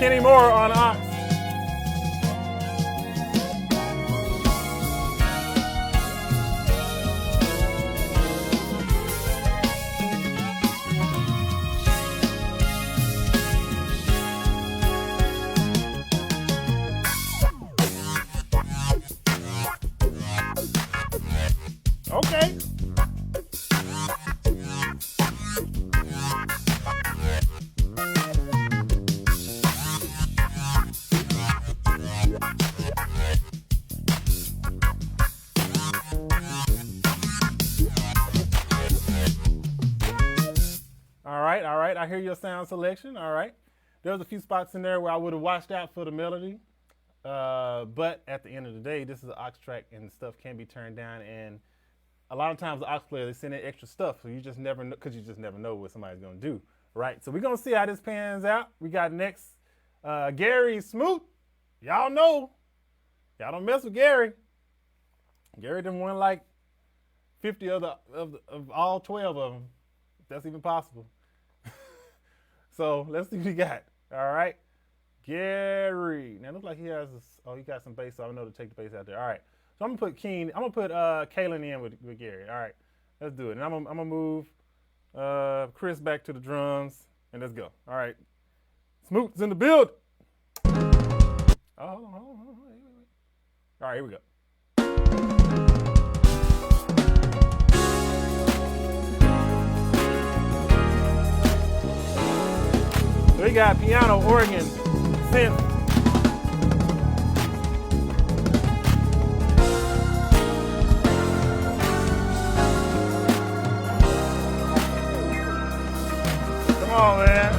Kenny Moore on aux. Okay. All right. I hear your sound selection. All right. There's a few spots in there where I would have watched out for the melody. But at the end of the day, this is an aux track and stuff can be turned down. And a lot of times the aux player, they send in extra stuff. So you just never know, because you just never know what somebody's going to do. Right. So we're going to see how this pans out. We got next Gary Smoot. Y'all know. Y'all don't mess with Gary. Gary done won like 50 of all 12 of them, if that's even possible. So let's see what he got. All right. Gary. Now it looks like he has he got some bass, so I know to take the bass out there. All right. So I'm gonna put Kalen in with Gary. All right. Let's do it. And I'm gonna move Chris back to the drums, and let's go. All right. Smoot's in the build. Oh, hold on. All right, here we go. So we got piano, organ, synth. Come on, man.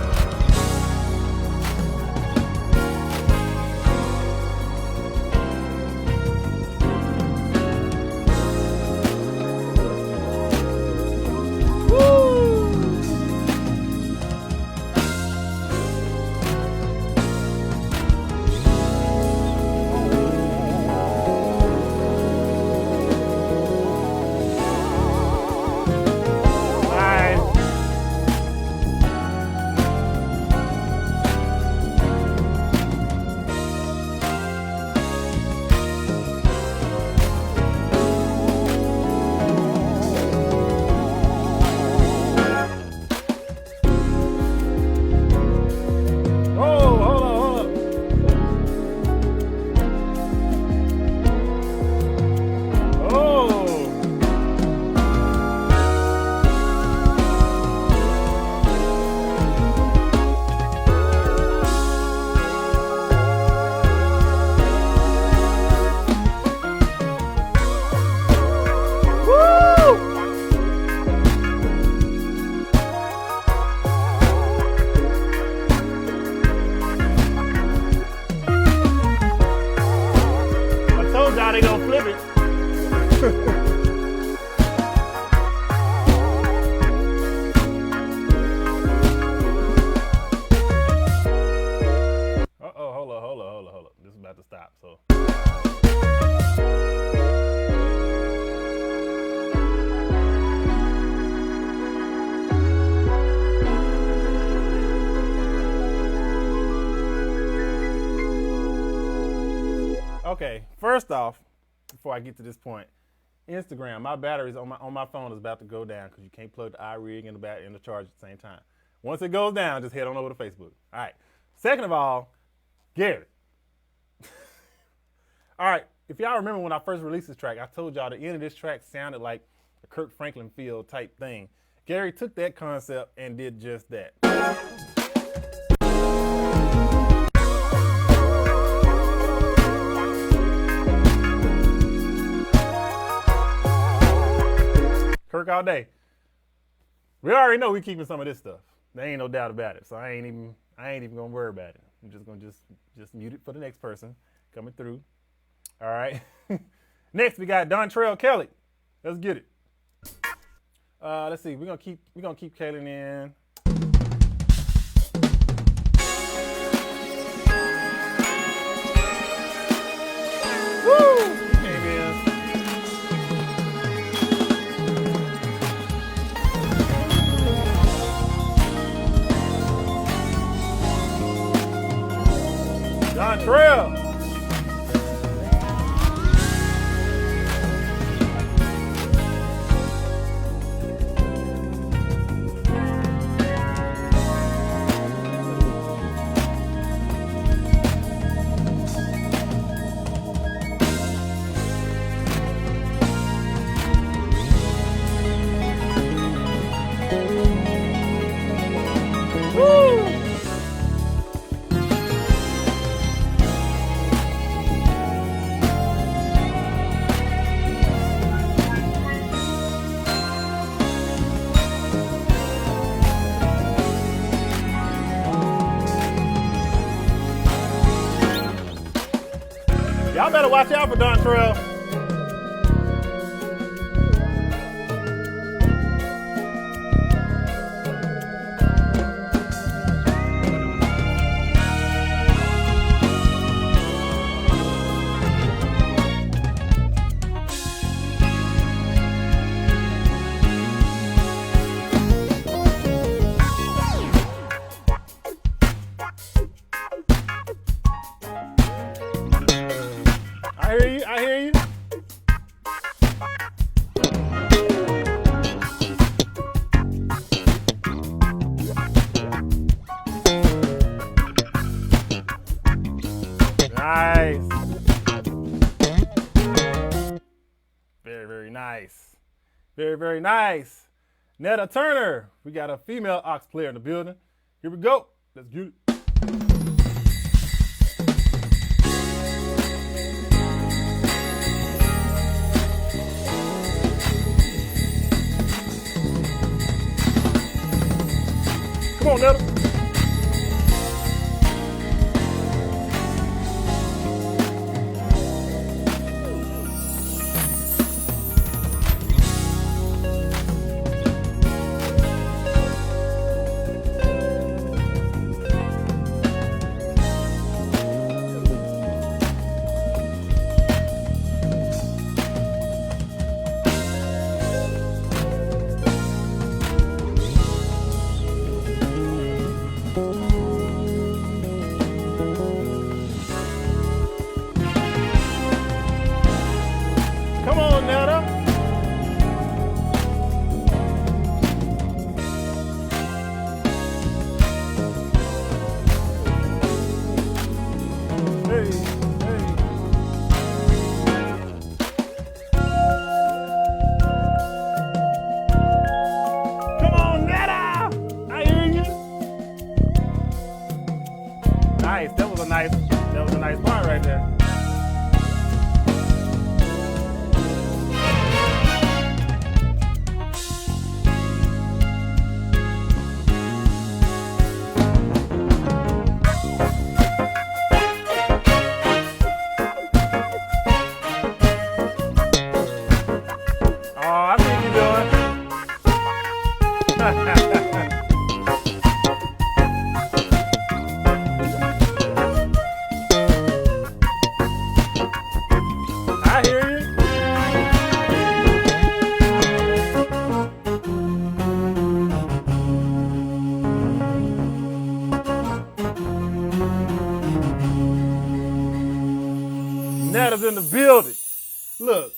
They gonna flip it. Hold up. This is about to stop, so. Okay, first off, before I get to this point, Instagram, my batteries on my phone is about to go down because you can't plug the iRig and the charge at the same time. Once it goes down, just head on over to Facebook. All right. Second of all, Gary. All right, if y'all remember when I first released this track, I told y'all the end of this track sounded like a Kirk Franklin feel type thing. Gary took that concept and did just that. Kirk all day. We already know we keeping some of this stuff. There ain't no doubt about it. So I ain't even gonna worry about it. I'm just gonna just mute it for the next person coming through. All right. Next we got Dontrell Kelly. Let's get it. Let's see. We're gonna keep Kelly in. Woo! He came in. Dontrell. Y'all better watch out for Dontrell. I hear you. Very, very nice. Netta Turner. We got a female ox player in the building. Here we go. Let's get it. Come on, Netta. Come on, Netta. Hey, hey. Come on, Netta. I hear you. Nice. That was a nice part right there. I see what you're doing. I hear you. Netta's in the building. Look,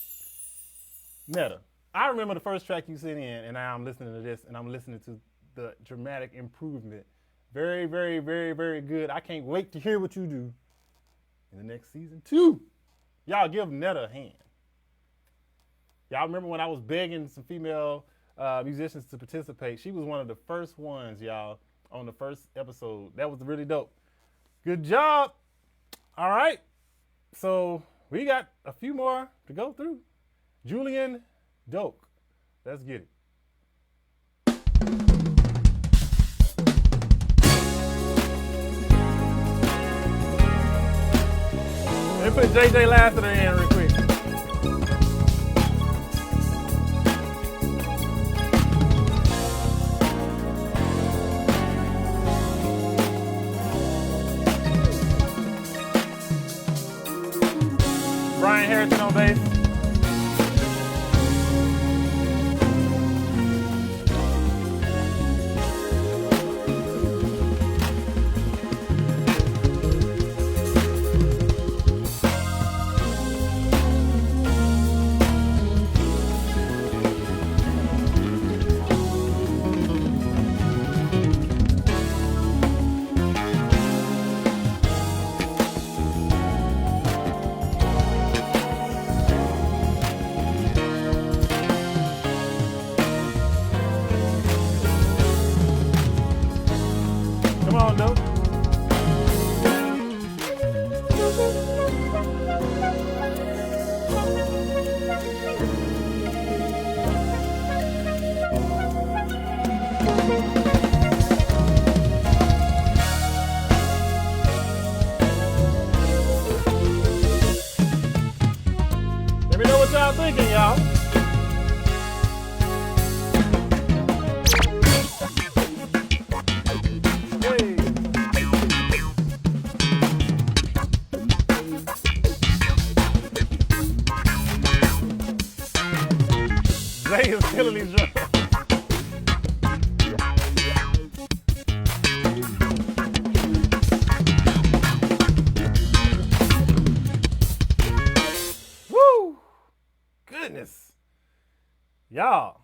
Netta. I remember the first track you sent in, and now I'm listening to this, and I'm listening to the dramatic improvement. Very, very, very, very good. I can't wait to hear what you do in the next season 2. Y'all give Netta a hand. Y'all remember when I was begging some female musicians to participate? She was one of the first ones, y'all, on the first episode. That was really dope. Good job. All right. So we got a few more to go through. Julian Doak. Let's get it. Let me put JJ Lassiter in real quick. Brian Harrison on bass. Come on, Doak. Let me know what y'all thinking, y'all. Zay is killing these drums. Woo! Goodness. Y'all,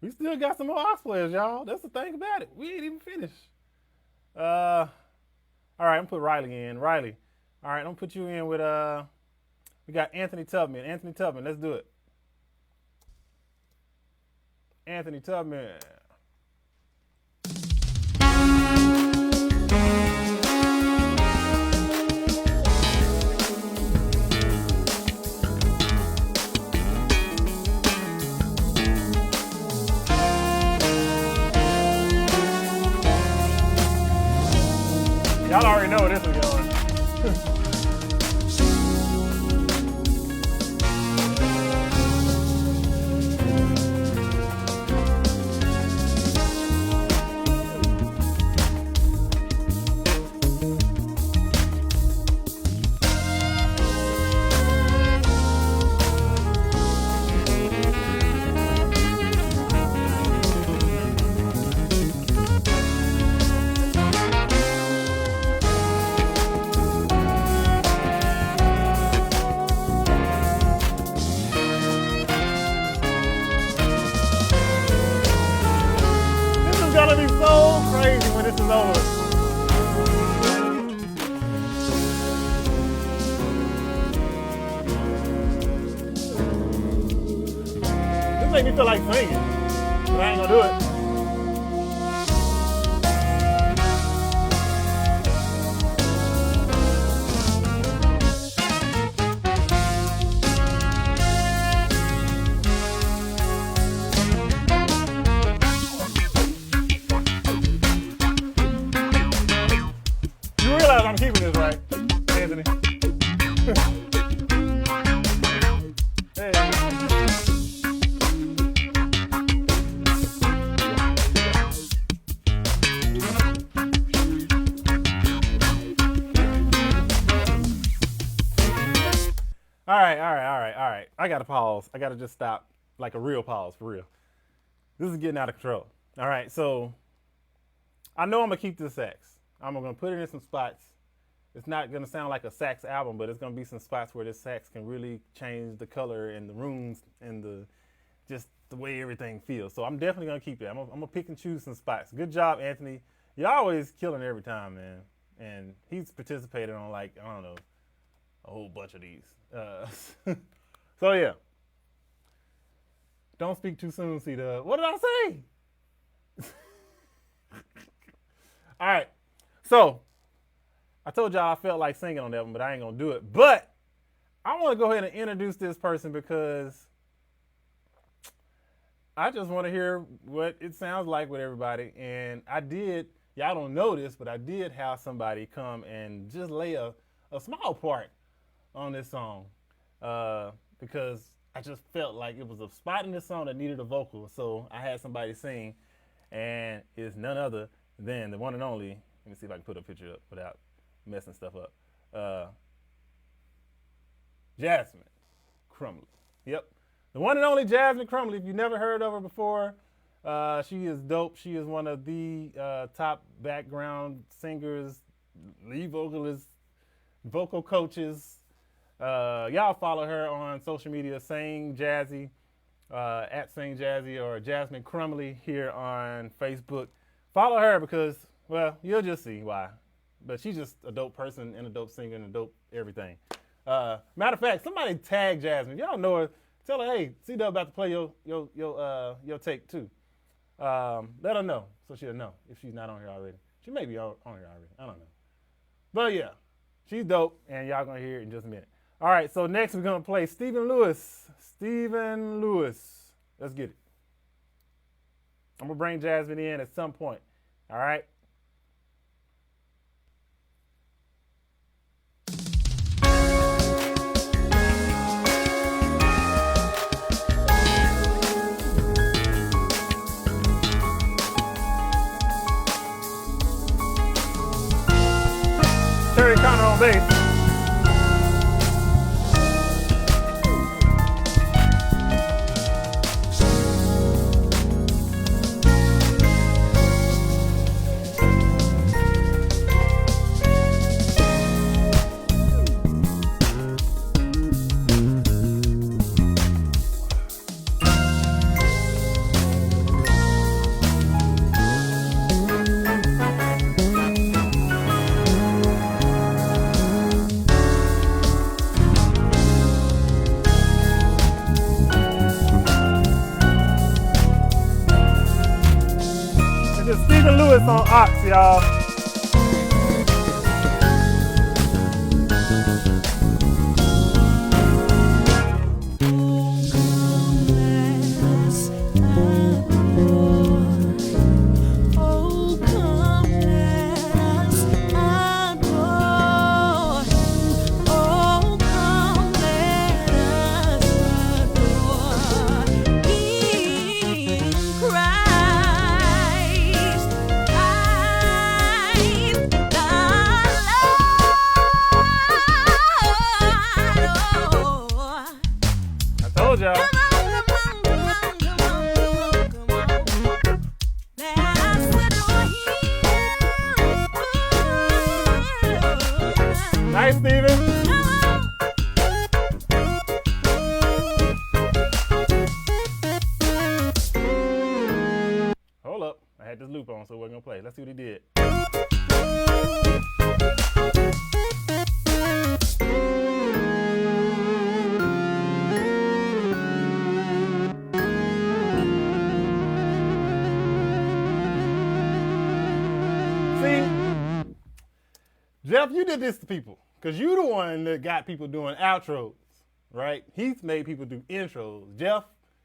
we still got some more ox players, y'all. That's the thing about it. We ain't even finished. All right, I'm gonna put Riley in. Riley. All right, I'm gonna put you in with we got Anthony Tubman. Anthony Tubman, let's do it. Anthony Tubman. Y'all already know where this is going. This is gonna be so crazy when this is over. This make me feel like singing, but I ain't gonna do it. You realize I'm keeping this, right, Anthony? Hey. All right. I gotta pause. I gotta just stop, like a real pause, for real. This is getting out of control. All right, so I know I'm gonna keep this sax. I'm gonna put it in some spots. It's not gonna sound like a sax album, but it's gonna be some spots where this sax can really change the color and the rooms and just the way everything feels. So I'm definitely gonna keep it. I'm gonna pick and choose some spots. Good job, Anthony. You're always killing every time, man. And he's participated on, like, I don't know, a whole bunch of these. So yeah. Don't speak too soon, C-Dub. What did I say? All right. So I told y'all I felt like singing on that one, but I ain't gonna do it. But I want to go ahead and introduce this person because I just want to hear what it sounds like with everybody. And I did, y'all don't know this, but I did have somebody come and just lay a small part on this song because I just felt like it was a spot in the song that needed a vocal. So I had somebody sing, and it's none other than the one and only, let me see if I can put a picture up without messing stuff up. Jasmine Crumley. Yep. The one and only Jasmine Crumley. If you've never heard of her before, she is dope. She is one of the top background singers, lead vocalists, vocal coaches. Y'all follow her on social media, Sing Jazzy, at Sing Jazzy, or Jasmine Crumley here on Facebook. Follow her because, well, you'll just see why. But she's just a dope person and a dope singer and a dope everything. Matter of fact, somebody tag Jasmine. If y'all know her, tell her, hey, C-Dub about to play your tape too. Let her know so she'll know if she's not on here already. She may be on here already. I don't know. But yeah, she's dope, and y'all gonna hear it in just a minute. All right, so next we're gonna play Stephen Lewis. Stephen Lewis. Let's get it. I'm gonna bring Jasmine in at some point. All right. Terry Connor on bass. box, y'all. Told y'all. Nice, Steven. Hold up. I had this loop on, so we're going to play. Let's see what he did. Jeff, you did this to people because you the one that got people doing outros, right? He's made people do intros. Jeff,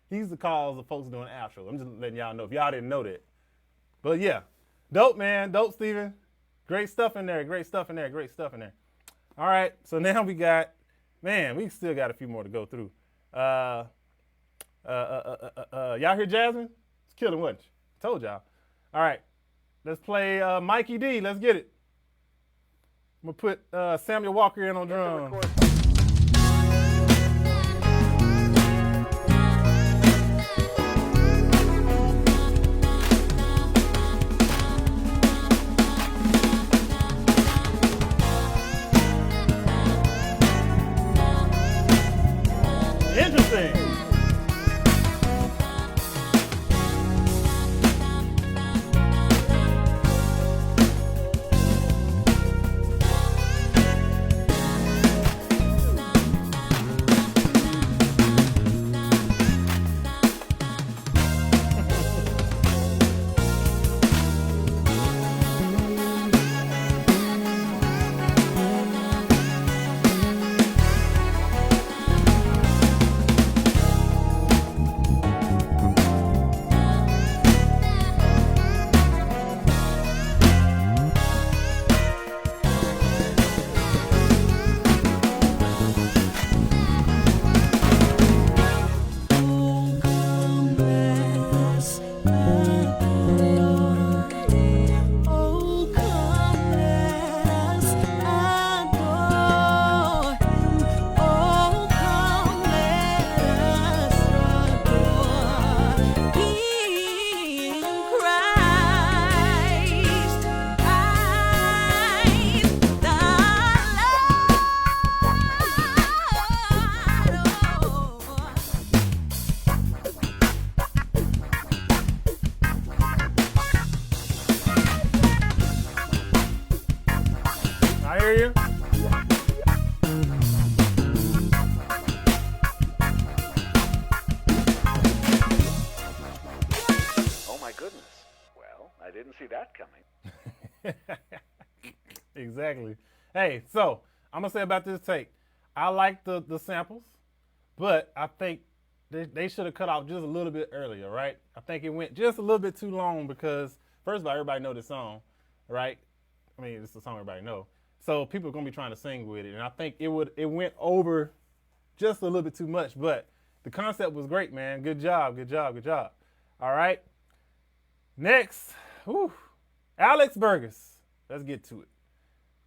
he's the cause of folks doing outros. I'm just letting y'all know if y'all didn't know that. But yeah, dope, man. Dope, Steven. Great stuff in there. Great stuff in there. Great stuff in there. All right, so now we got, man, we still got a few more to go through. Y'all hear Jasmine? It's killing, wasn't she? Told y'all. All right, let's play Mikey D. Let's get it. I'm going to put Samuel Walker in on drums. Interesting. I hear you. Oh my goodness. Well, I didn't see that coming. Exactly. Hey, so I'm going to say about this take. I like the samples, but I think they should have cut off just a little bit earlier, right? I think it went just a little bit too long because, first of all, everybody know this song, right? I mean, it's a song everybody know. So people are going to be trying to sing with it. And I think it went over just a little bit too much. But the concept was great, man. Good job, good job, good job. All right. Next, Alex Burgess. Let's get to it.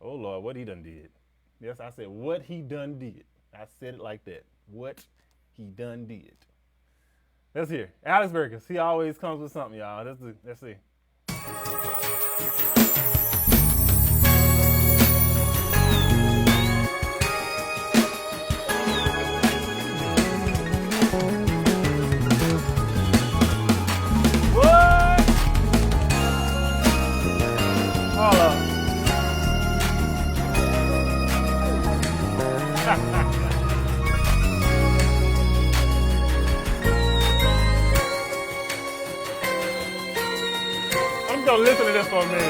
Oh, Lord, what he done did. Yes, I said what he done did. I said it like that. What he done did. Let's hear. Alex Burgess. He always comes with something, y'all. Let's see. I'm gonna listen to this for for a minute.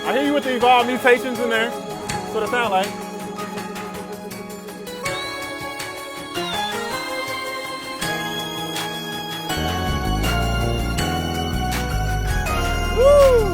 I hear you with the evolved mutations in there. That's what it sounds like. Woo!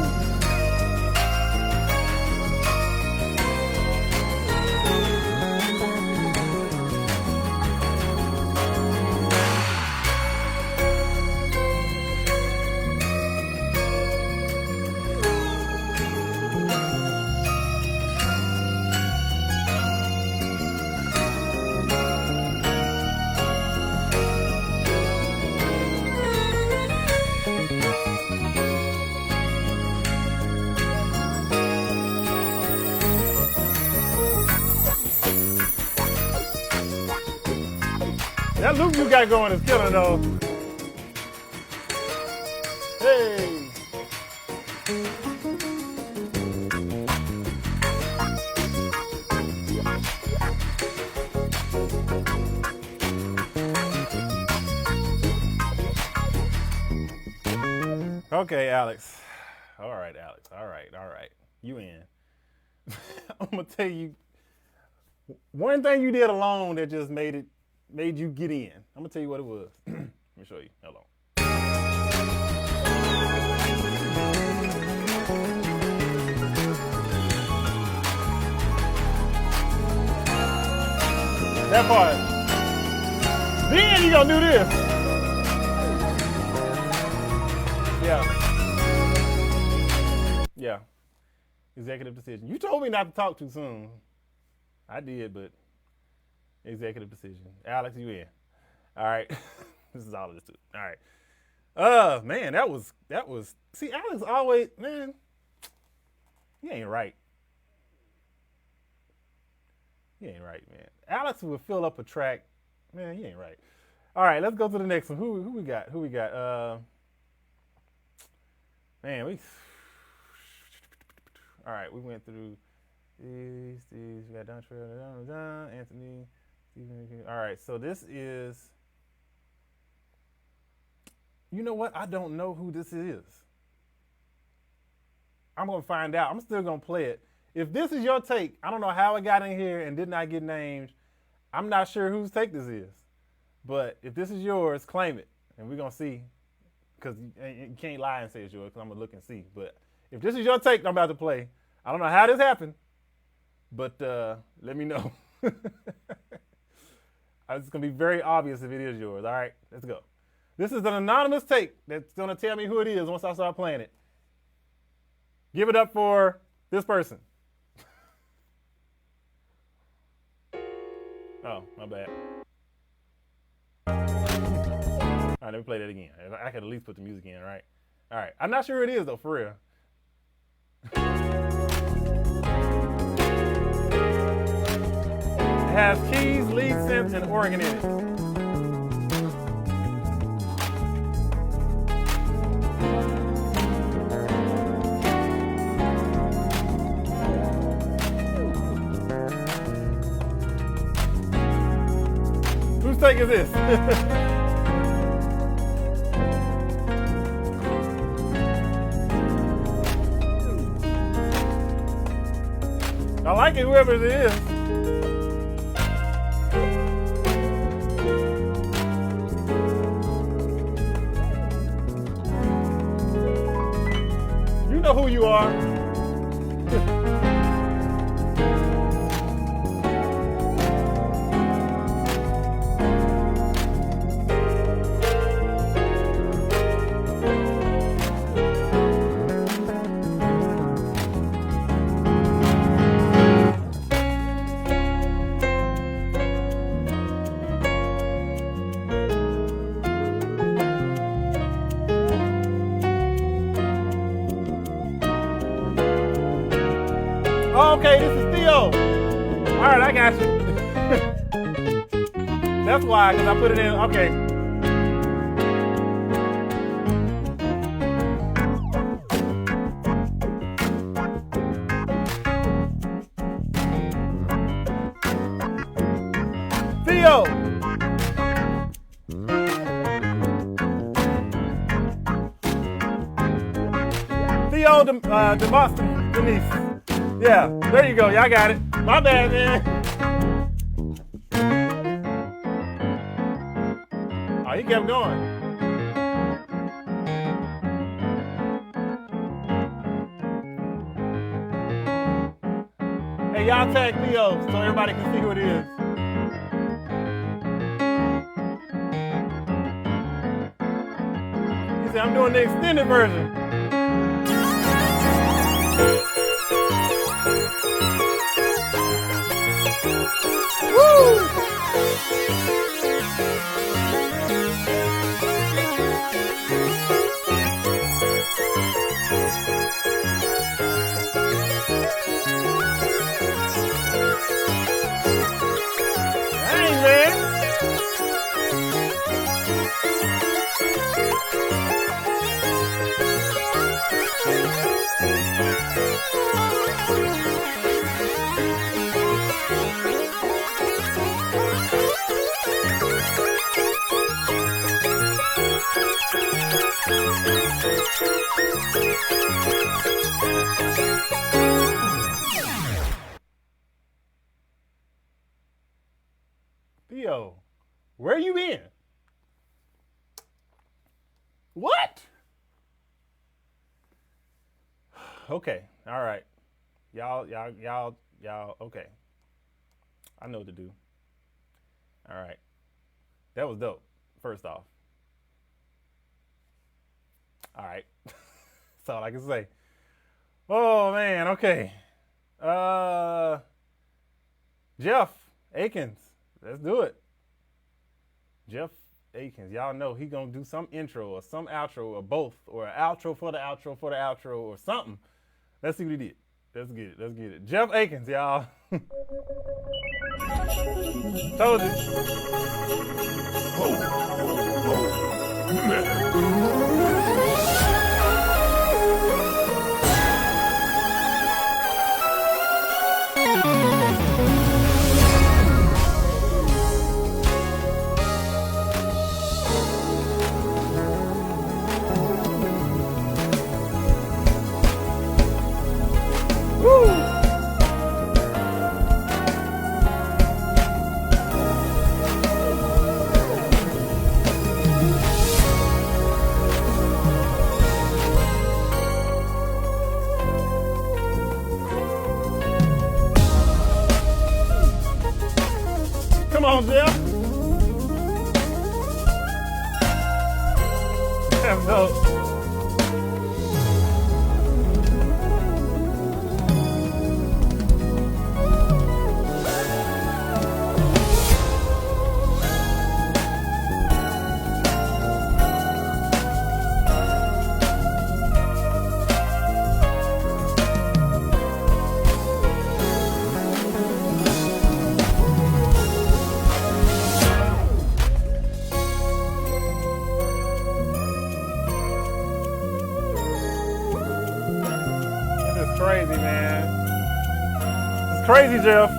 That loop you got going is killing though. Hey. Okay, Alex. All right, Alex. All right. You in. I'm gonna tell you one thing you did alone that just made you get in. I'm gonna tell you what it was. Let me show you. Hold on. That part. Then you gonna do this. Yeah. Executive decision. You told me not to talk too soon. I did, but executive decision. Alex, you in. All right. This is all of this too. All right. Man, that was, see, Alex always, man, he ain't right. He ain't right, man. Alex will fill up a track. Man, he ain't right. All right, let's go to the next one. Who we got? Man, all right, we went through these. We got Dontrell, Anthony. All right, so this is, you know what? I don't know who this is. I'm going to find out. I'm still going to play it. If this is your take, I don't know how it got in here and did not get named. I'm not sure whose take this is. But if this is yours, claim it. And we're going to see. Because you can't lie and say it's yours because I'm going to look and see. But if this is your take I'm about to play, I don't know how this happened. But let me know. It's going to be very obvious if it is yours. All right, let's go. This is an anonymous take that's going to tell me who it is once I start playing it. Give it up for this person. Oh, my bad. All right, let me play that again. I could at least put the music in, right? All right. I'm not sure who it is, though, for real. It has keys, lead synth, and organ in it. Whose take is this? I like it, whoever it is. You know who you are. Okay, this is Theo. All right, I got you. That's why, because I put it in. Okay. Theo. Theo Demosthenes, Denise. Yeah, there you go. Y'all got it. My bad, man. Oh, he kept going. Hey, y'all tag Theo so everybody can see who it is. He said, I'm doing the extended version. Woo! Dang, man. Theo, where you been? What? Okay, all right. Y'all, okay. I know what to do. All right. That was dope, first off. All right. That's all I can say. Oh, man, okay. Jeff Akins. Let's do it. Jeff Akins. Y'all know he gonna do some intro or some outro or both, or an outro for the outro for the outro or something. Let's see what he did. Let's get it. Let's get it. Jeff Akins, y'all. Told you. Come on, Jeff. That's dope. Crazy, man. It's crazy, Jeff.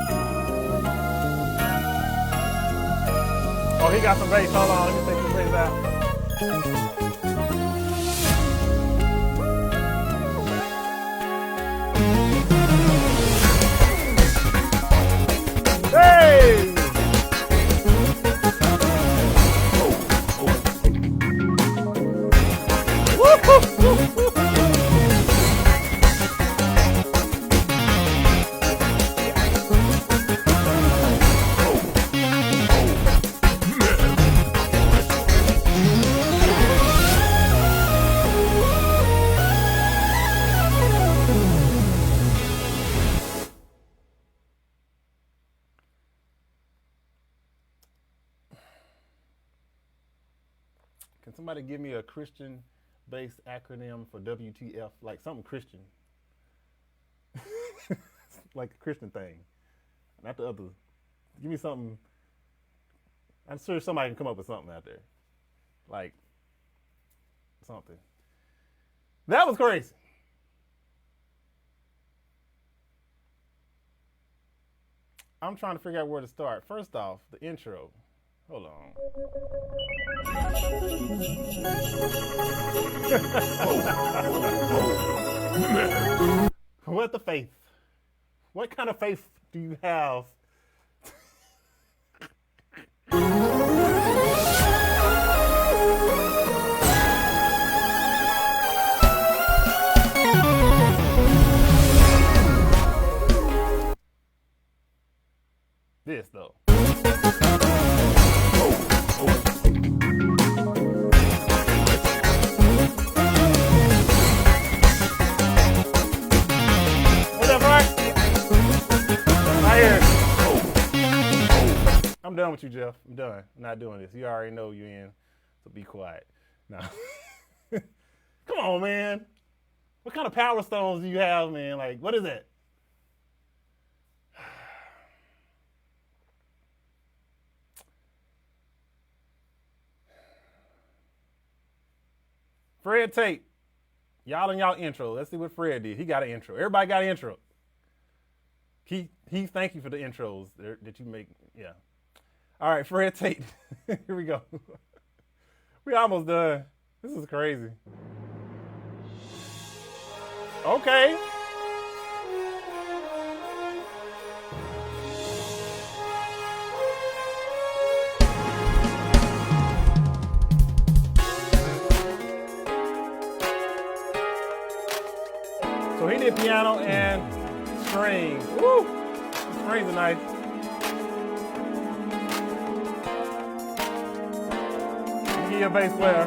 Oh, he got some bass. Hold on, let me take some bass out. Hey! Woo-hoo! Can somebody give me a Christian-based acronym for WTF? Like something Christian. Like a Christian thing. Not the other. Give me something. I'm sure somebody can come up with something out there. Like something. That was crazy. I'm trying to figure out where to start. First off, the intro. Hold on. What the faith? What kind of faith do you have? This though. What's up, Mark? Right here. I'm done with you, Jeff. I'm done. I'm not doing this. You already know you're in, so be quiet. Now, come on, man. What kind of power stones do you have, man? Like, what is that? Fred Tate, y'all in y'all intro. Let's see what Fred did. He got an intro. Everybody got an intro. He thank you for the intros that you make. Yeah. All right, Fred Tate. Here we go. We almost done. This is crazy. Okay. So he did piano and strings. Woo! Strings are nice. Give you a bass player.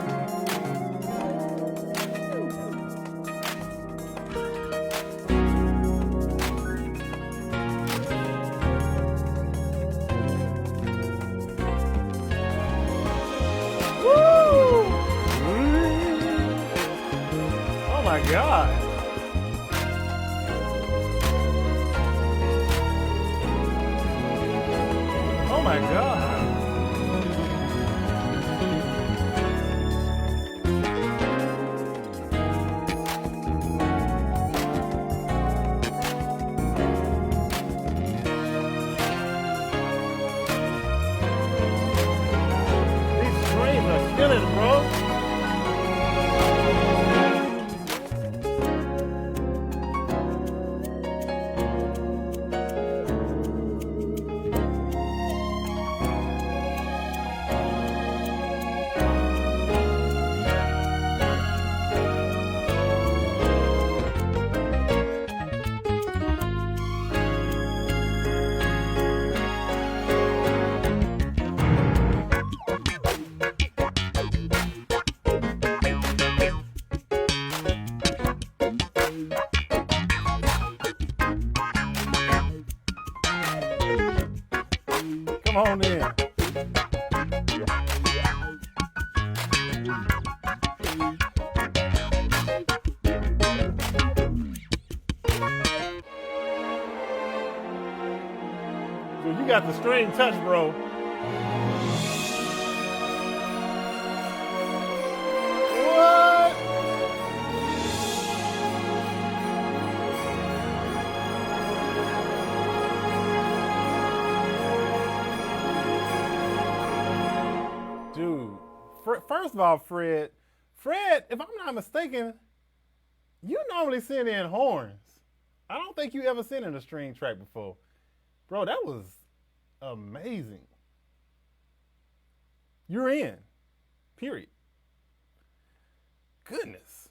Woo! Oh my God. Oh my God. These strings are killing, bro. Come on in. Dude, you got the string touch, bro. What? Dude, first of all, Fred, if I'm not mistaken, you normally send in horns. I don't think you ever sent in a string track before. Bro, that was amazing. You're in, period. Goodness.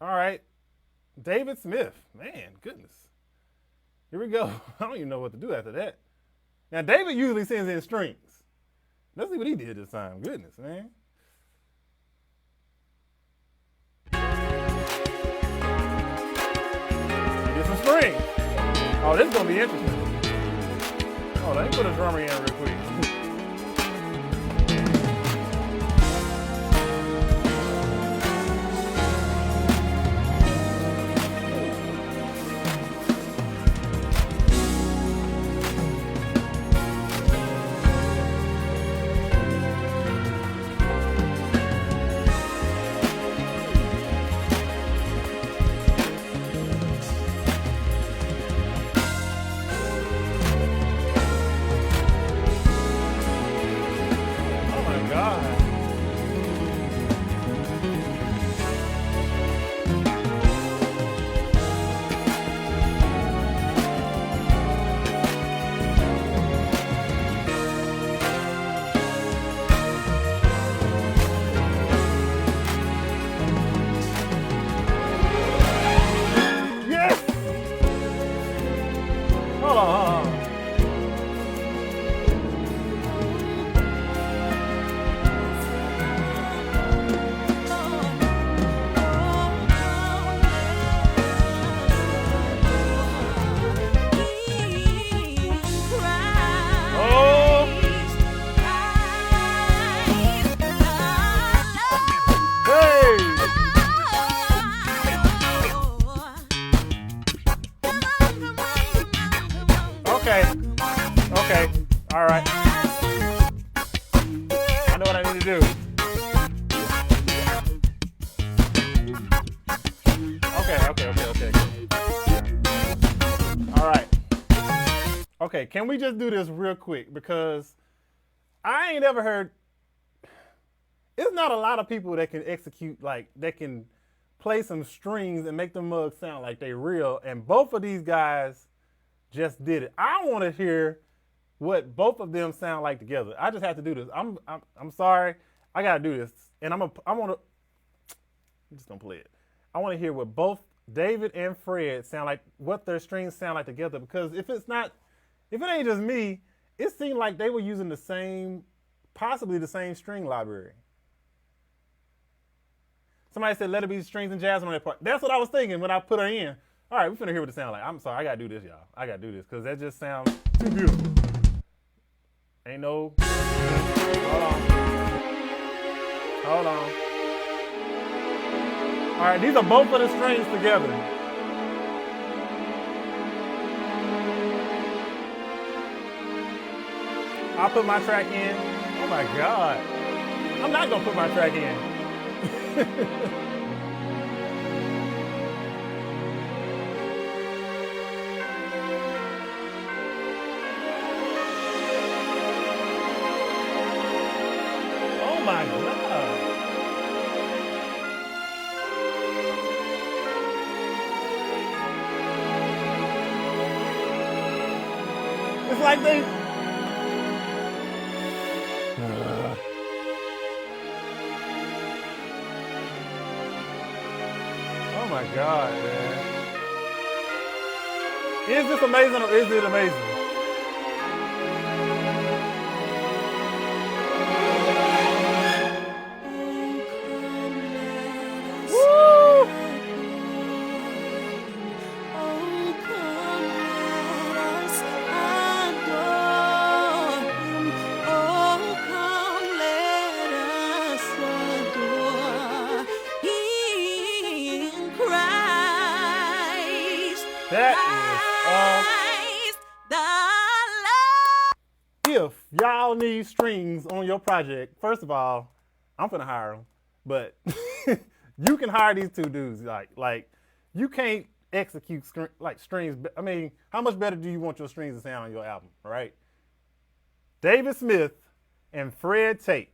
All right, David Smith, man, goodness. Here we go. I don't even know what to do after that. Now, David usually sends in strings. Let's see what he did this time. Goodness, man. Get some strings. Oh, this is going to be interesting. Oh, let me put a drummer in real quick. do. Okay. All right. Okay, can we just do this real quick? Because I ain't ever heard, it's not a lot of people that can execute, like, that can play some strings and make the mugs sound like they real. And both of these guys just did it. I want to hear what both of them sound like together. I just have to do this. I'm sorry. I got to do this. And I'm just going to play it. I want to hear what both David and Fred sound like, what their strings sound like together. Because if it ain't just me, it seemed like they were using possibly the same string library. Somebody said, let it be strings and jazz on that part. That's what I was thinking when I put her in. All right, we're finna hear what it sounds like. I'm sorry, I gotta do this, y'all. I gotta do this, because that just sounds too beautiful. Ain't no, hold on. All right, these are both of the strings together. I'll put my track in. Oh my God. I'm not gonna put my track in. Oh my God. It's like they, oh my God, man. Is this amazing or is it amazing? Woo! If y'all need strings on your project, first of all, I'm finna hire them. But you can hire these two dudes. Like you can't execute strings. I mean, how much better do you want your strings to sound on your album, right? David Smith and Fred Tate.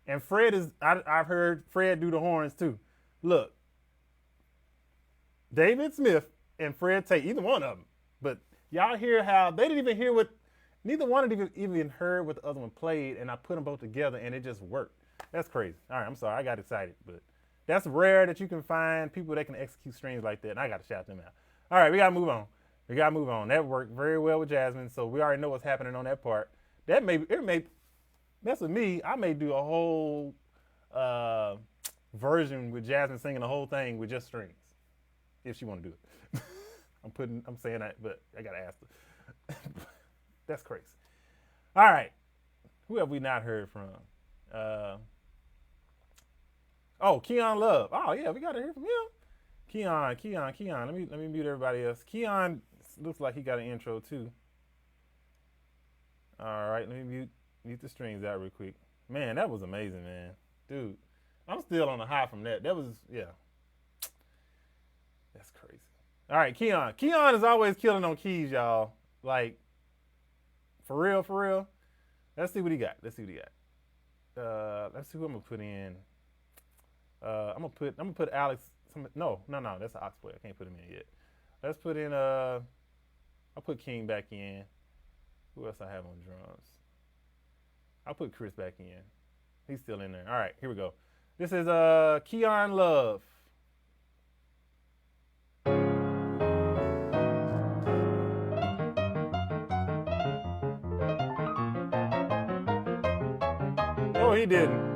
And Fred I've heard Fred do the horns too. Look, David Smith and Fred Tate, either one of them. But y'all hear how they didn't even hear what, neither one of them even heard what the other one played, and I put them both together and it just worked. That's crazy. All right, I'm sorry, I got excited, but that's rare that you can find people that can execute strings like that, and I got to shout them out. All right, we got to move on. That worked very well with Jasmine, so we already know what's happening on that part. That's with me. I may do a whole version with Jasmine singing the whole thing with just strings, if she want to do it. I'm saying that, but I got to ask her. That's crazy. All right, who have we not heard from? Keon Love. Oh yeah, we got to hear from him. Keon. Let me mute everybody else. Keon looks like he got an intro too. All right, let me mute the strings out real quick. Man, that was amazing, man. Dude, I'm still on the high from that. That was, yeah. That's crazy. All right, Keon. Keon is always killing on keys, y'all. Like, for real. Let's see what he got. Let's see who I'm gonna put in. I'm gonna put Alex. No, that's an aux player. I can't put him in yet. Let's put in. I'll put King back in. Who else I have on drums? I'll put Chris back in. He's still in there. All right, here we go. This is Keon Love. Oh, he didn't.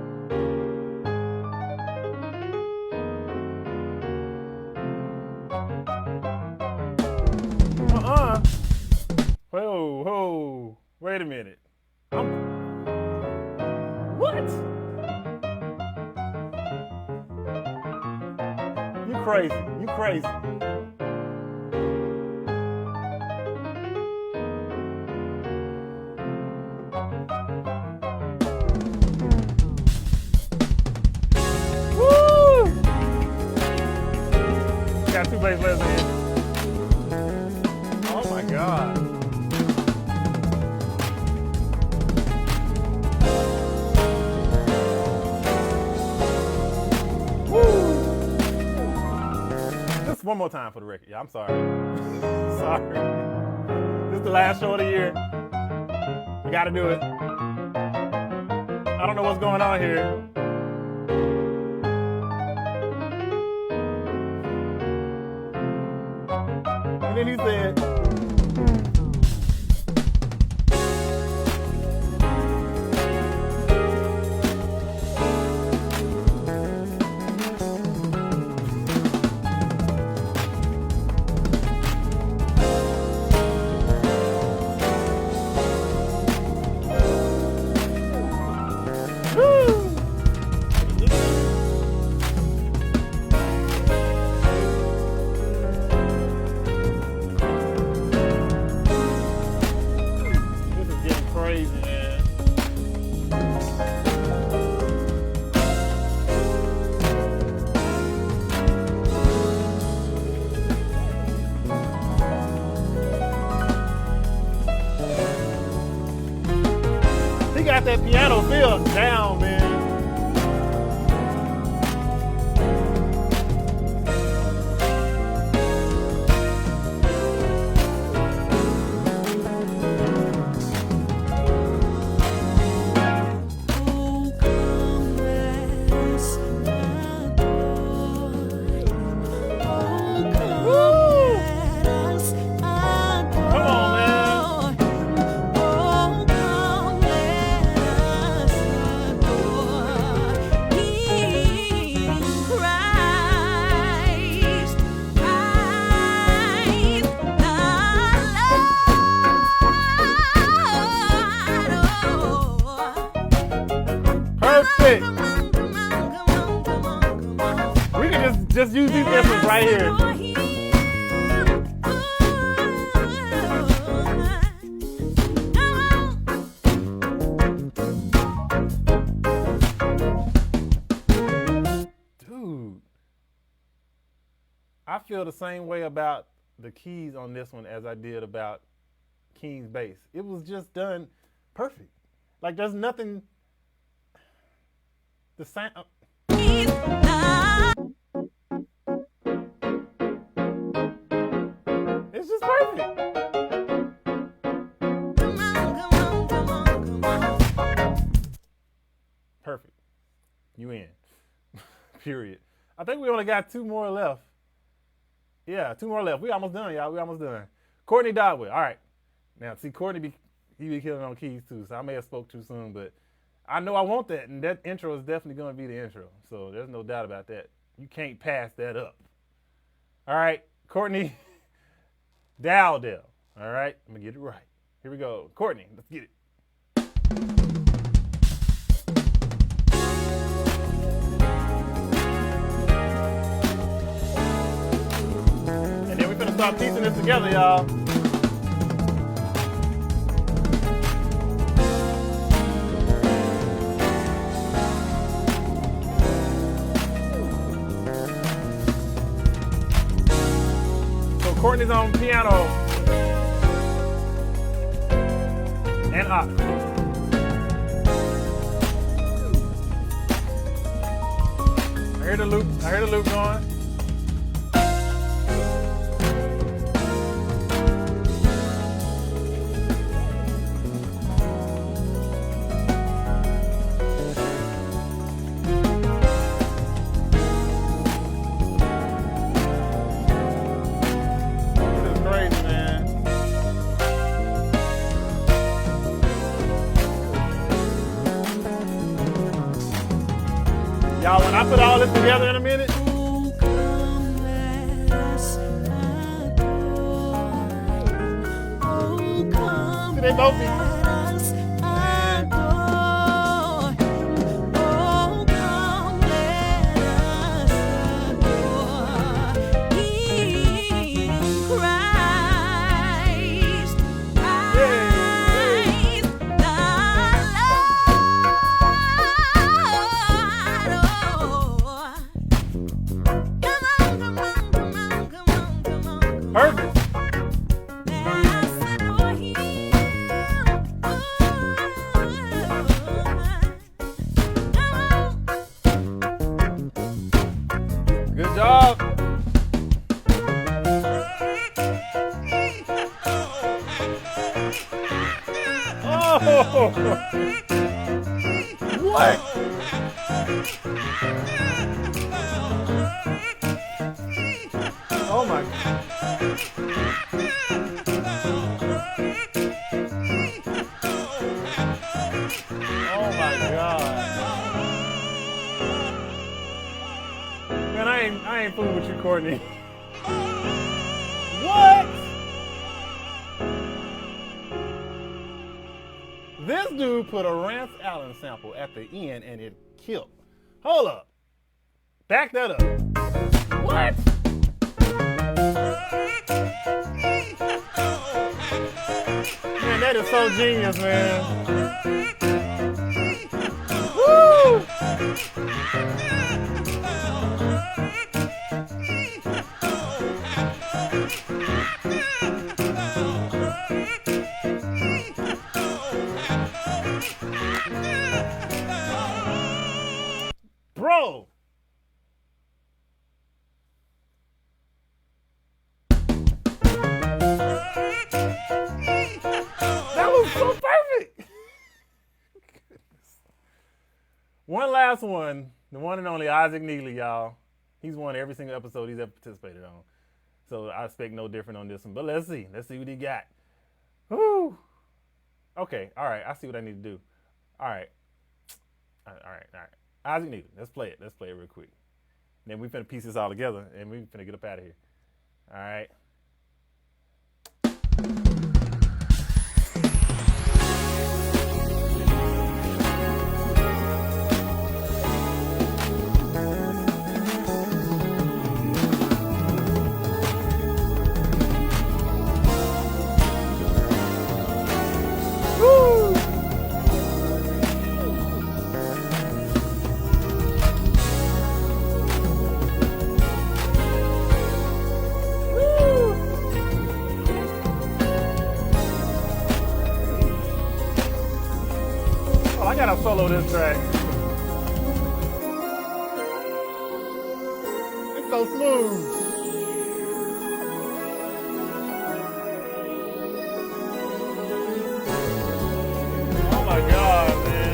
Whoa. Wait a minute. What? You crazy. face, lesbian. Oh my God. Just one more time for the record. Yeah, I'm sorry. Sorry. This is the last show of the year. We gotta do it. I don't know what's going on here. And then he said, got that piano feel down, man. Perfect. We can just use these instruments right here. Dude, I feel the same way about the keys on this one as I did about King's bass. It was just done perfect. Like there's nothing. The sound. It's just perfect. Perfect. You in. Period. I think we only got 2 more left. Yeah, 2 more left. We almost done, y'all. We almost done. Courtney Dodwill. All right. Now, see, Courtney he be killing on keys too, so I may have spoke too soon, but I know I want that, and that intro is definitely going to be the intro. So there's no doubt about that. You can't pass that up. All right, Courtney Dowdell. All right, I'm going to get it right. Here we go. Courtney, let's get it. And then we're going to start piecing this together, y'all. Courtney's on piano and ox. I hear the loop going. Y'all, when I put all this together in a minute, see, they both be. What? Oh my. Oh my God. Man, I ain't fooling with you, Courtney. What? This dude put a Rance Allen sample at the end and it killed. Hold up. Back that up. What? Man, that is so genius, man. Woo! Bro. That was so perfect. One last one. The one and only Isaac Neely, y'all. He's won every single episode he's ever participated on. So I expect no different on this one. But let's see. Let's see what he got. Whew. Okay. All right. I see what I need to do. All right. All right. Isaac Neely. Let's play it. Let's play it real quick. Then we finna piece this all together and we finna get up out of here. All right. I gotta solo this track. It's so smooth. Oh my God, man.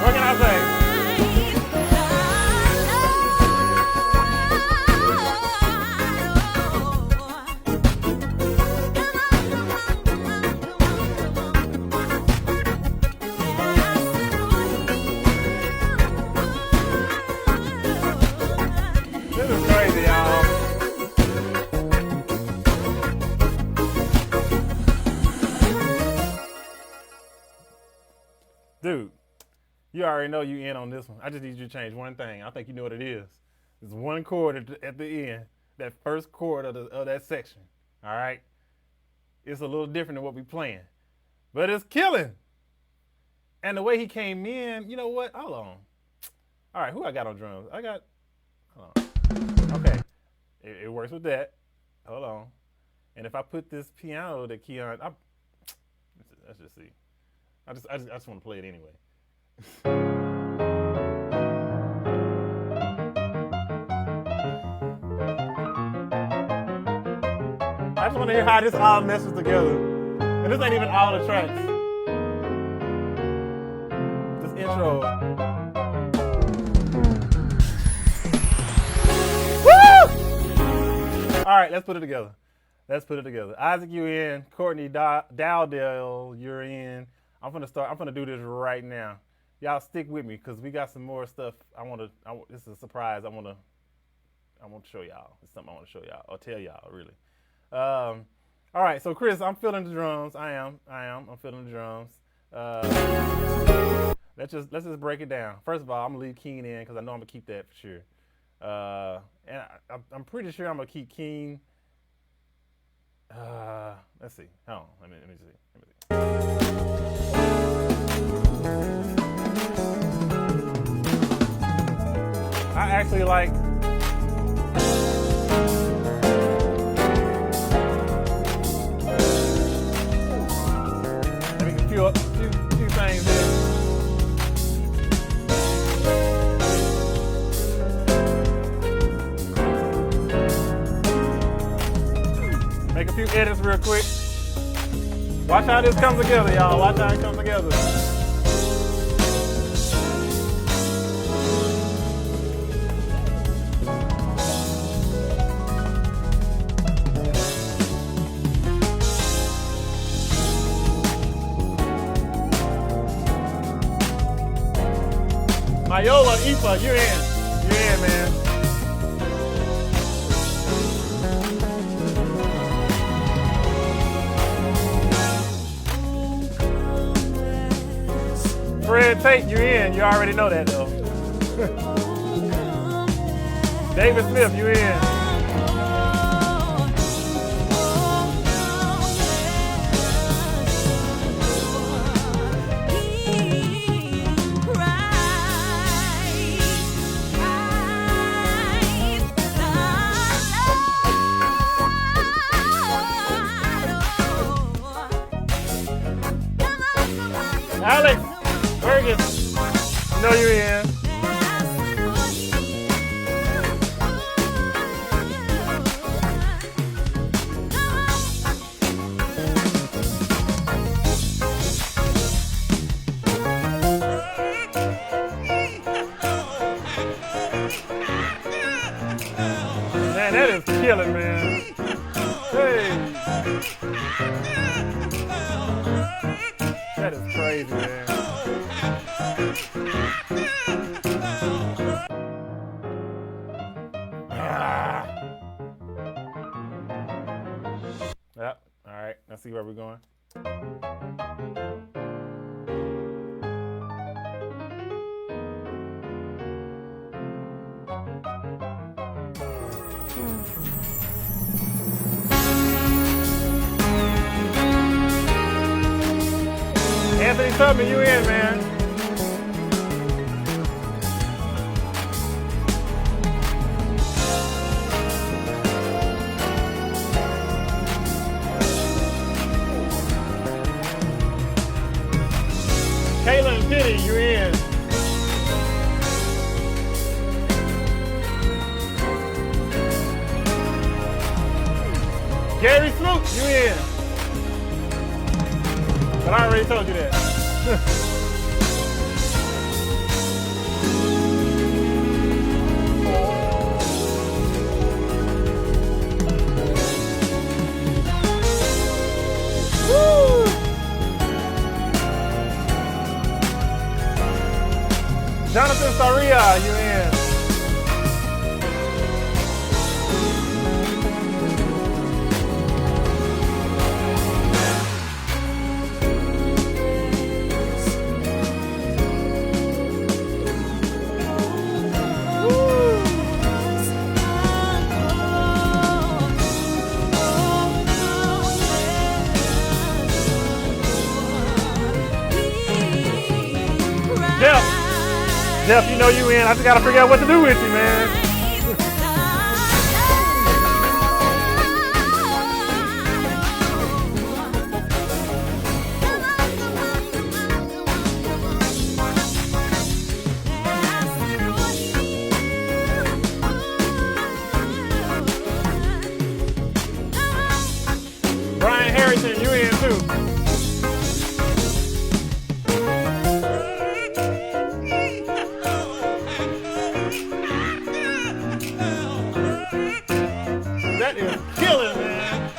What can I say? This is crazy, y'all. Dude, you already know you in on this one. I just need you to change one thing. I think you know what it is. There's one chord at the end, that first chord of that section. All right? It's a little different than what we playing. But it's killing. And the way he came in, you know what? Hold on. All right, who I got on drums? Hold on. Okay. It works with that. Hold on. And if I put this piano that Keon, let's just see. I just want to play it anyway. I just want to hear how this all meshes together. And this ain't even all the tracks. This intro. Woo! All right, let's put it together. Isaac, you in. Courtney Dowdell, you're in. I'm gonna do this right now. Y'all stick with me because we got some more stuff. This is a surprise. I want to show y'all. It's something I want to show y'all or tell y'all really. All right, so Chris, I'm feeling the drums. I am. I'm feeling the drums. Let's just break it down. First of all, I'm gonna leave Keen in because I know I'm gonna keep that for sure. And I'm pretty sure I'm gonna keep Keen. Let's see. Hold on. Let me see. I actually like. Let me get a few things here. Make a few edits real quick. Watch how this comes together, y'all. Watch how it comes together. Mayola, Ifa, you're in. You're in, man. Fred Tate, you're in. You already know that, though. David Smith, you're in. Alex Fergus, you know you're in. Man, that is killing, man. Hey. That is crazy, man. Yep. All right. Let's see where we're going. Anthony Tubman, you in, man. Kayla and Penny, you in. Gary Snoop, you in. But I already told you that. Woo! Jonathan Saria, you in. Jeff, you know you in. I just gotta figure out what to do with you, man. Brian Harrison, you in too. That is killing, man.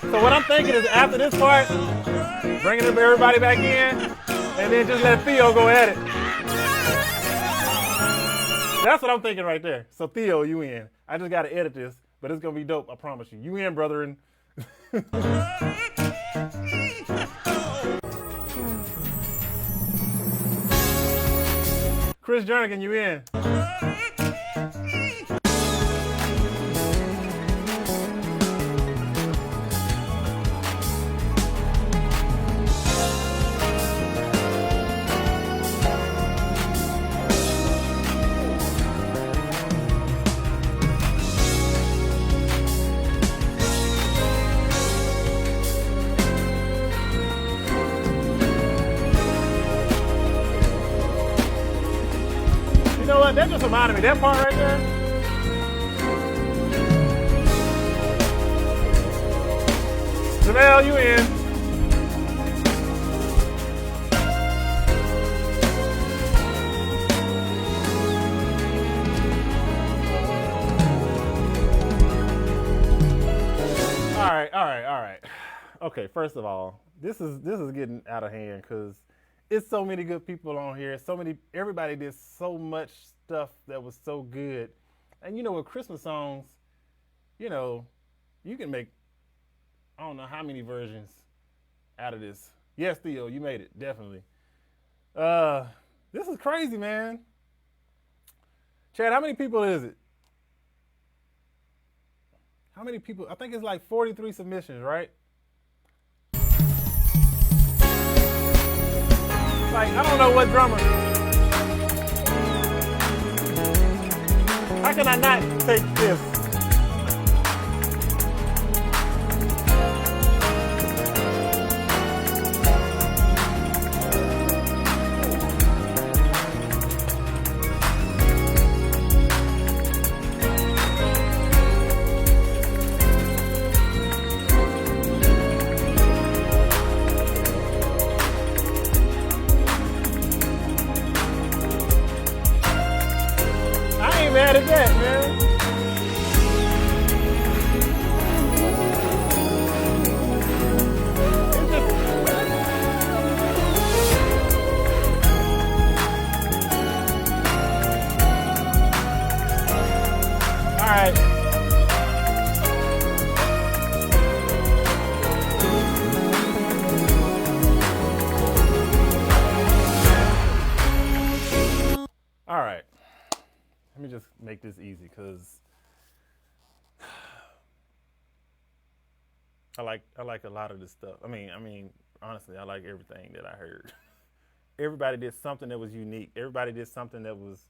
So what I'm thinking is after this part, bringing everybody back in, and then just let Theo go at it. That's what I'm thinking right there. So Theo, you in. I just got to edit this, but it's going to be dope, I promise you. You in, brethren. Chris Jernigan, you in? You know what? That just reminded me. That part right there. Jamel, you in? All right. Okay, first of all, this is getting out of hand because it's so many good people on here. Everybody did so much stuff that was so good. And you know, with Christmas songs, you know, you can make, I don't know how many versions out of this. Yes, Theo, you made it, definitely. This is crazy, man. Chad, how many people is it? How many people? I think it's like 43 submissions, right? Like, I don't know what drummer. How can I not take this? Mad at that, man. All right. All right. Let me just make this easy because I like a lot of this stuff. I mean, honestly, I like everything that I heard. Everybody did something that was unique. Everybody did something that was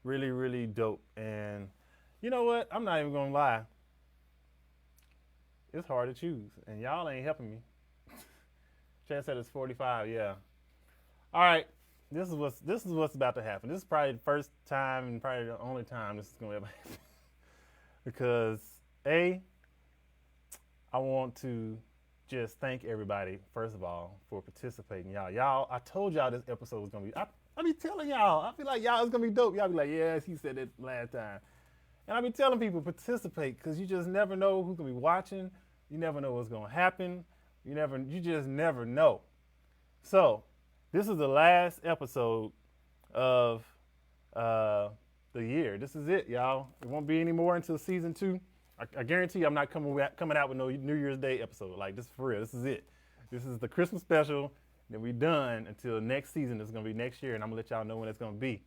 really, really dope. And you know what? I'm not even gonna lie. It's hard to choose, and y'all ain't helping me. Chad said it's 45. Yeah. All right. This is what's about to happen. This is probably the first time and probably the only time this is going to ever happen. Because I want to just thank everybody, first of all, for participating. Y'all, I told y'all this episode was going to be, I be telling y'all, I feel like y'all, it's going to be dope. Y'all be like, yes, he said it last time. And I be telling people, participate, because you just never know who's going to be watching. You never know what's going to happen. You just never know. So, this is the last episode of the year. This is it, y'all. It won't be any more until season 2. I guarantee you I'm not coming out with no New Year's Day episode. Like, this is for real. This is it. This is the Christmas special. Then we done until next season. It's going to be next year, and I'm going to let y'all know when it's going to be.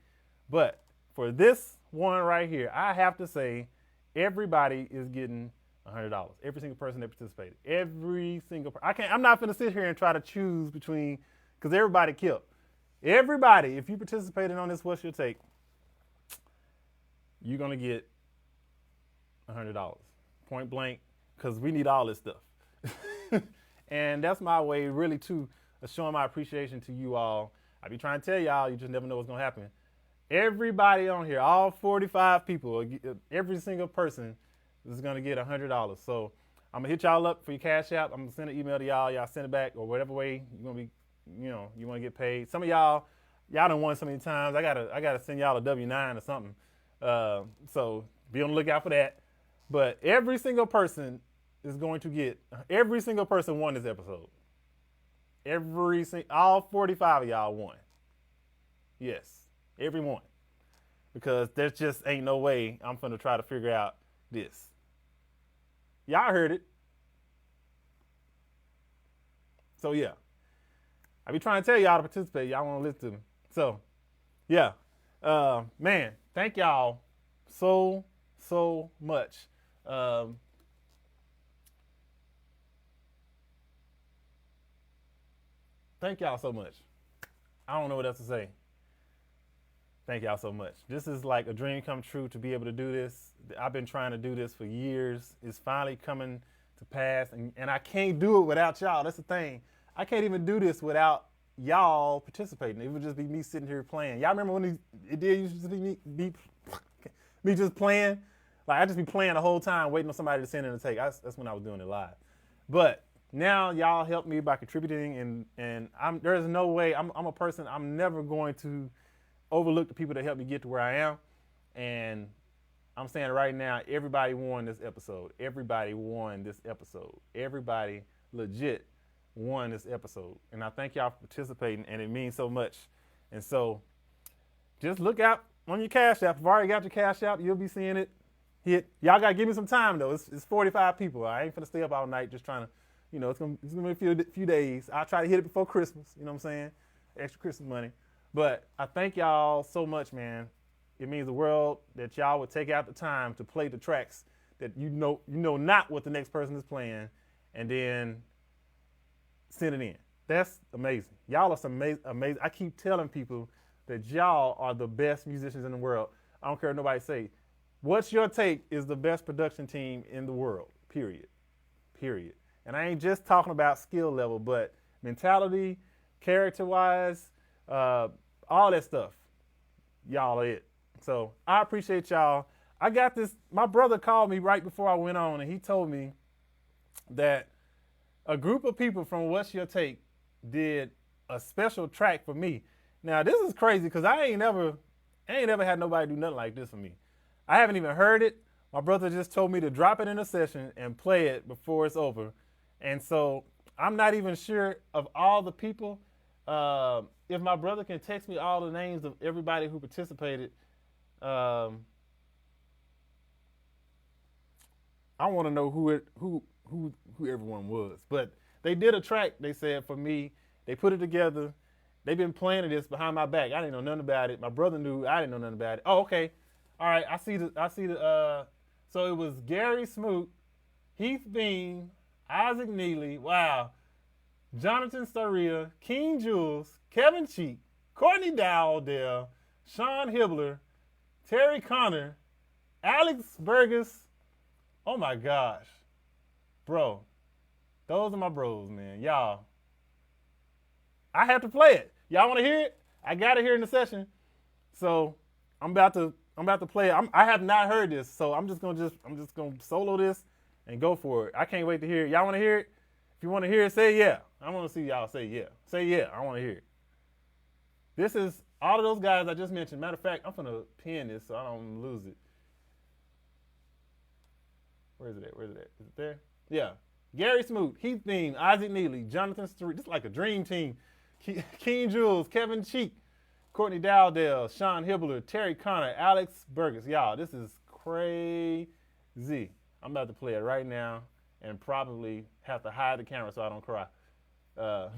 But for this one right here, I have to say everybody is getting $100. Every single person that participated. Every single person. I'm not going to sit here and try to choose between, because everybody killed. Everybody, if you participated on this What's Your Take, you're going to get $100. Point blank, because we need all this stuff. And that's my way, really, too, of showing my appreciation to you all. I be trying to tell y'all, you just never know what's going to happen. Everybody on here, all 45 people, every single person is going to get $100. So I'm going to hit y'all up for your Cash App. I'm going to send an email to y'all. Y'all send it back, or whatever way you're going to be, you want to get paid. Some of y'all done won so many times. I gotta send y'all a W-9 or something. So be on the lookout for that. But every single person is going to get, every single person won this episode. All 45 of y'all won. Yes, everyone. Because there just ain't no way I'm finna try to figure out this. Y'all heard it. So yeah. I be trying to tell y'all to participate. Y'all want to listen to me. So, yeah. Man, thank y'all so much. Thank y'all so much. I don't know what else to say. Thank y'all so much. This is like a dream come true to be able to do this. I've been trying to do this for years. It's finally coming to pass, and I can't do it without y'all. That's the thing. I can't even do this without y'all participating. It would just be me sitting here playing. Y'all remember when it did used to be me just playing? Like, I just be playing the whole time, waiting on somebody to send in a take. That's when I was doing it live. But now y'all help me by contributing, and there's no way, I'm a person, I'm never going to overlook the people that helped me get to where I am. And I'm saying right now, everybody won this episode. Everybody won this episode. Everybody legit won this episode. And I thank y'all for participating, and it means so much. And so just look out on your Cash App. If you've already got your Cash App, you'll be seeing it hit. Y'all got to give me some time, though. It's 45 people. I ain't finna stay up all night just trying to, it's gonna be a few days. I'll try to hit it before Christmas, you know what I'm saying? Extra Christmas money. But I thank y'all so much, man. It means the world that y'all would take out the time to play the tracks that you know not what the next person is playing, and then send it in. That's amazing. Y'all are some amazing. I keep telling people that y'all are the best musicians in the world. I don't care what nobody say. What's Your Take is the best production team in the world, period. And I ain't just talking about skill level, but mentality, character-wise, all that stuff. Y'all are it. So I appreciate y'all. I got this. My brother called me right before I went on, and he told me that a group of people from What's Your Take did a special track for me. Now, this is crazy because I ain't never had nobody do nothing like this for me. I haven't even heard it. My brother just told me to drop it in a session and play it before it's over. And so I'm not even sure of all the people. If my brother can text me all the names of everybody who participated, I want to know who everyone was. But they did a track, they said, for me. They put it together. They've been planning this behind my back. I didn't know nothing about it. My brother knew. I didn't know nothing about it. Oh, okay. All right. I see the. So it was Gary Smoot, Heath Beam, Isaac Neely. Wow. Jonathan Staria, King Jules, Kevin Cheek, Courtney Dowdell, Sean Hibbler, Terry Connor, Alex Burgess. Oh my gosh. Bro, those are my bros, man. Y'all, I have to play it. Y'all want to hear it? I got it here in the session. So I'm about to play it. I have not heard this, so I'm just gonna solo this and go for it. I can't wait to hear it. Y'all want to hear it? If you want to hear it, say yeah. I want to see y'all say yeah. Say yeah. I want to hear it. This is all of those guys I just mentioned. Matter of fact, I'm gonna pin this so I don't lose it. Where is it at? Is it there? Yeah. Gary Smoot, Heath Beam, Isaac Neely, Jonathan Stewart. This is like a dream team. King Jules, Kevin Cheek, Courtney Dowdell, Sean Hibbler, Terry Connor, Alex Burgess. Y'all, this is crazy. I'm about to play it right now and probably have to hide the camera so I don't cry. So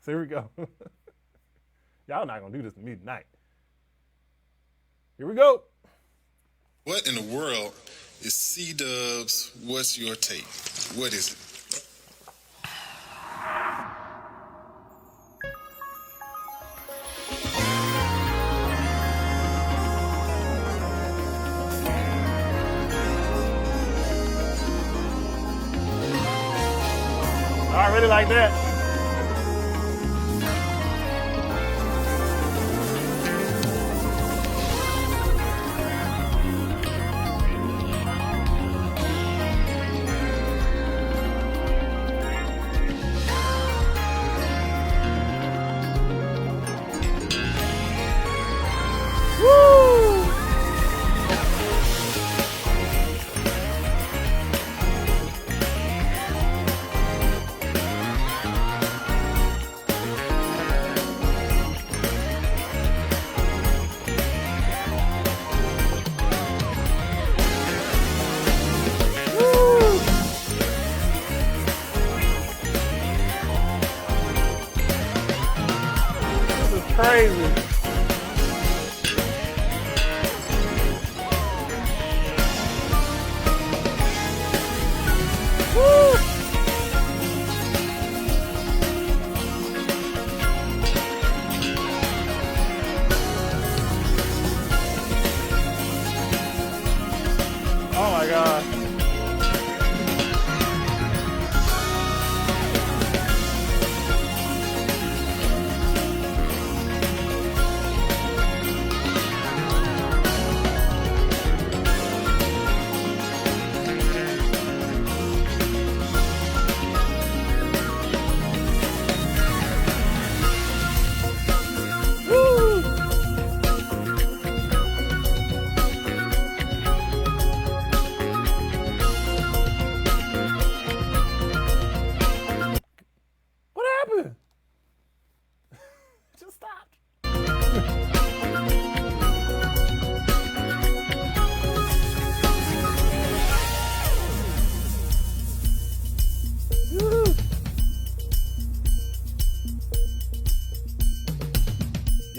here we go. Y'all not gonna do this to me tonight. Here we go. What in the world is C-Dub's What's Your Take? What is it? I really like that.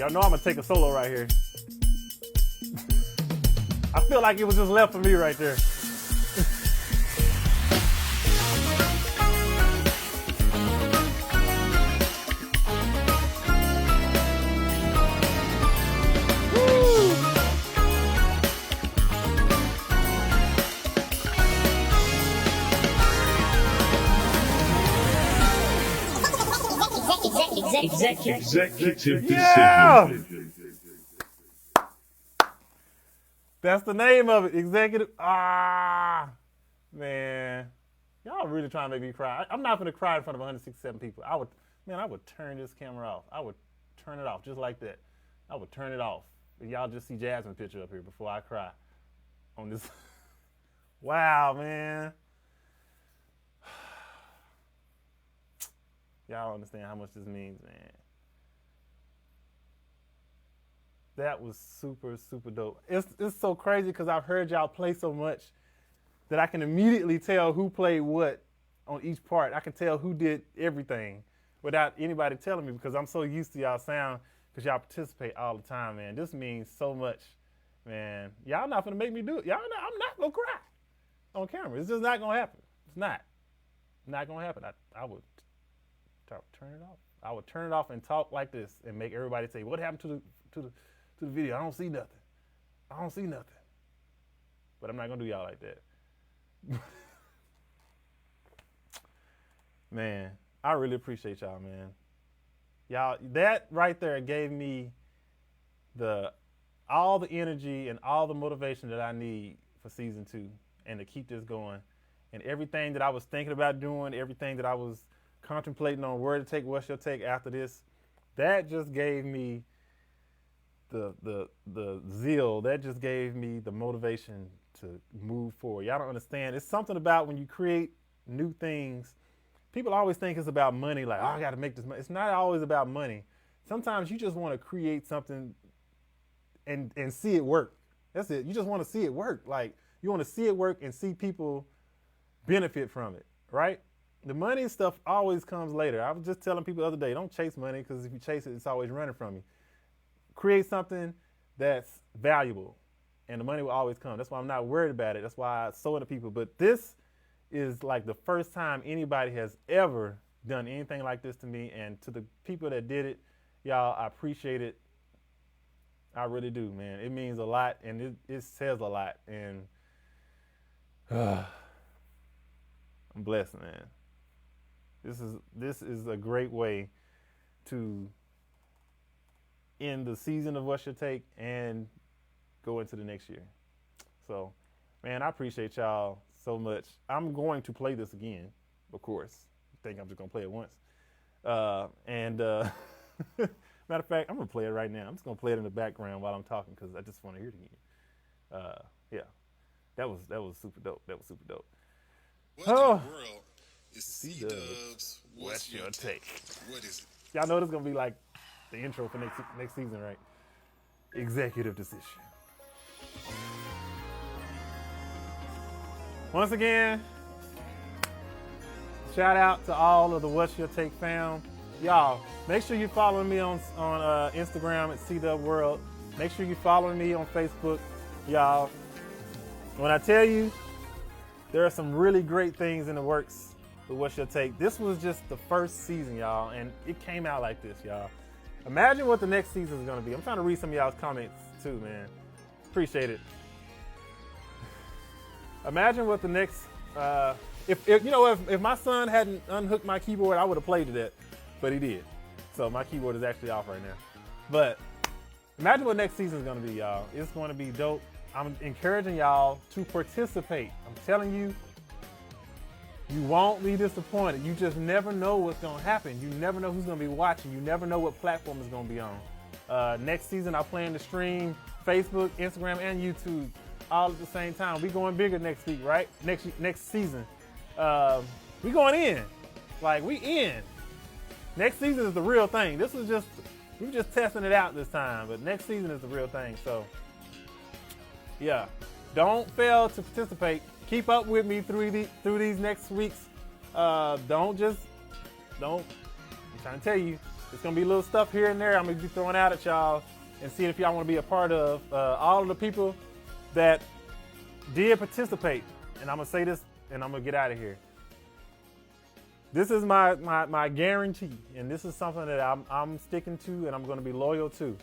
Y'all know I'm gonna take a solo right here. I feel like it was just left for me right there. Executive Yeah! decision. That's the name of it. Executive. Man. Y'all really trying to make me cry. I'm not gonna cry in front of 167 people. I would turn this camera off. I would turn it off just like that. I would turn it off. And y'all just see Jasmine's picture up here before I cry on this. Wow, man. Y'all don't understand how much this means, man. That was super, super dope. It's so crazy because I've heard y'all play so much that I can immediately tell who played what on each part. I can tell who did everything without anybody telling me because I'm so used to y'all sound because y'all participate all the time, man. This means so much, man. Y'all not gonna make me do it. I'm not gonna cry on camera. It's just not gonna happen. It's not gonna happen. I would turn it off. I would turn it off and talk like this and make everybody say, "What happened to the video? I don't see nothing. I don't see nothing." But I'm not gonna do y'all like that. Man, I really appreciate y'all, man. Y'all, that right there gave me all the energy and all the motivation that I need for season 2 and to keep this going. And everything that I was thinking about doing, everything that I was contemplating on where to take, what's your take after this, that just gave me the zeal. That just gave me the motivation to move forward. Y'all don't understand. It's something about when you create new things, people always think it's about money, like, oh, I got to make this money. It's not always about money. Sometimes you just want to create something and see it work. That's it. You just want to see it work. Like, you want to see it work and see people benefit from it, right? The money stuff always comes later. I was just telling people the other day, don't chase money because if you chase it, it's always running from you. Create something that's valuable and the money will always come. That's why I'm not worried about it. That's why I sow into people. But this is like the first time anybody has ever done anything like this to me. And to the people that did it, y'all, I appreciate it. I really do, man. It means a lot and it says a lot. And I'm blessed, man. This is a great way to end the season of What's Your Take and go into the next year. So, man, I appreciate y'all so much. I'm going to play this again, of course. I think I'm just gonna play it once. Matter of fact, I'm gonna play it right now. I'm just gonna play it in the background while I'm talking because I just want to hear it again. Yeah, that was super dope. That was super dope. What in the world is C-Dubs? What's your take? What is it? Y'all know this is gonna be like the intro for next season, right? Executive decision. Once again, shout out to all of the What's Your Take fam. Y'all, make sure you follow me on Instagram at CDubWorld. Make sure you follow me on Facebook, y'all. When I tell you, there are some really great things in the works with What's Your Take. This was just the first season, y'all, and it came out like this, y'all. Imagine what the next season is gonna be. I'm trying to read some of y'all's comments too, man. Appreciate it. Imagine what the next, if my son hadn't unhooked my keyboard, I would have played to that, but he did. So my keyboard is actually off right now. But imagine what next season is gonna be, y'all. It's gonna be dope. I'm encouraging y'all to participate. I'm telling you, you won't be disappointed. You just never know what's gonna happen. You never know who's gonna be watching. You never know what platform is gonna be on. Next season, I plan to stream Facebook, Instagram, and YouTube all at the same time. We going bigger next week, right? Next season. We going in. Like, we in. Next season is the real thing. We're just testing it out this time, but next season is the real thing. So, yeah. Don't fail to participate. Keep up with me through these next weeks. I'm trying to tell you, It's gonna be little stuff here and there I'm gonna be throwing out at y'all and seeing if y'all want to be a part of. All of the people that did participate, and I'm gonna say this, and I'm gonna get out of here. This is my guarantee, and this is something that I'm sticking to, and I'm gonna be loyal to.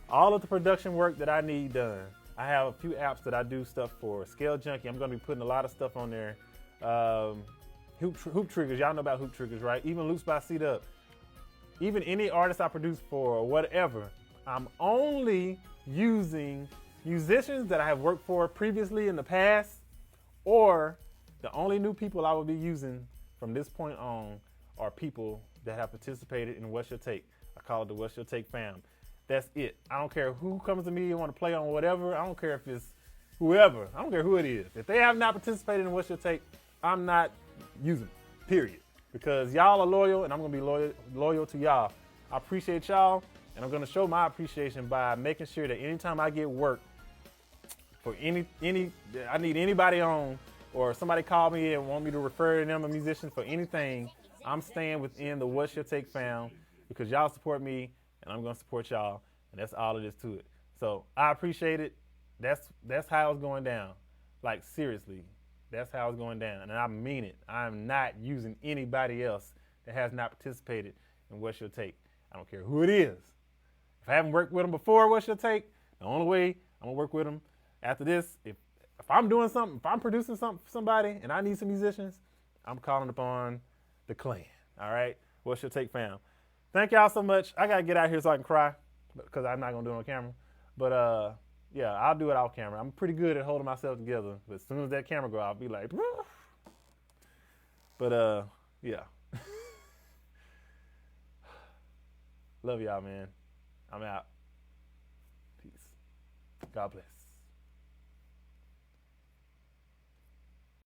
All of the production work that I need done. I have a few apps that I do stuff for. Scale Junkie, I'm gonna be putting a lot of stuff on there. Hoop Triggers, y'all know about Hoop Triggers, right? Even Loops by C-Dub. Even any artist I produce for or whatever, I'm only using musicians that I have worked for previously in the past, or the only new people I will be using from this point on are people that have participated in What's Your Take. I call it the What's Your Take fam. That's it. I don't care who comes to me and want to play on whatever. I don't care if it's whoever. I don't care who it is. If they have not participated in What's Your Take, I'm not using it, period. Because y'all are loyal, and I'm going to be loyal to y'all. I appreciate y'all, and I'm going to show my appreciation by making sure that anytime I get work for I need anybody on, or somebody call me and want me to refer to them a musician for anything, I'm staying within the What's Your Take fam because y'all support me, and I'm going to support y'all, and that's all it is to it. So I appreciate it. That's how it's going down. Like, seriously, that's how it's going down, and I mean it. I'm not using anybody else that has not participated in What's Your Take. I don't care who it is. If I haven't worked with them before What's Your Take, the only way I'm going to work with them after this, if I'm doing something, if I'm producing something for somebody and I need some musicians, I'm calling upon the clan, all right? What's Your Take fam? Thank y'all so much. I got to get out here so I can cry because I'm not going to do it on camera. But, yeah, I'll do it off camera. I'm pretty good at holding myself together. But as soon as that camera go, I'll be like, woo. But, yeah. Love y'all, man. I'm out. Peace. God bless.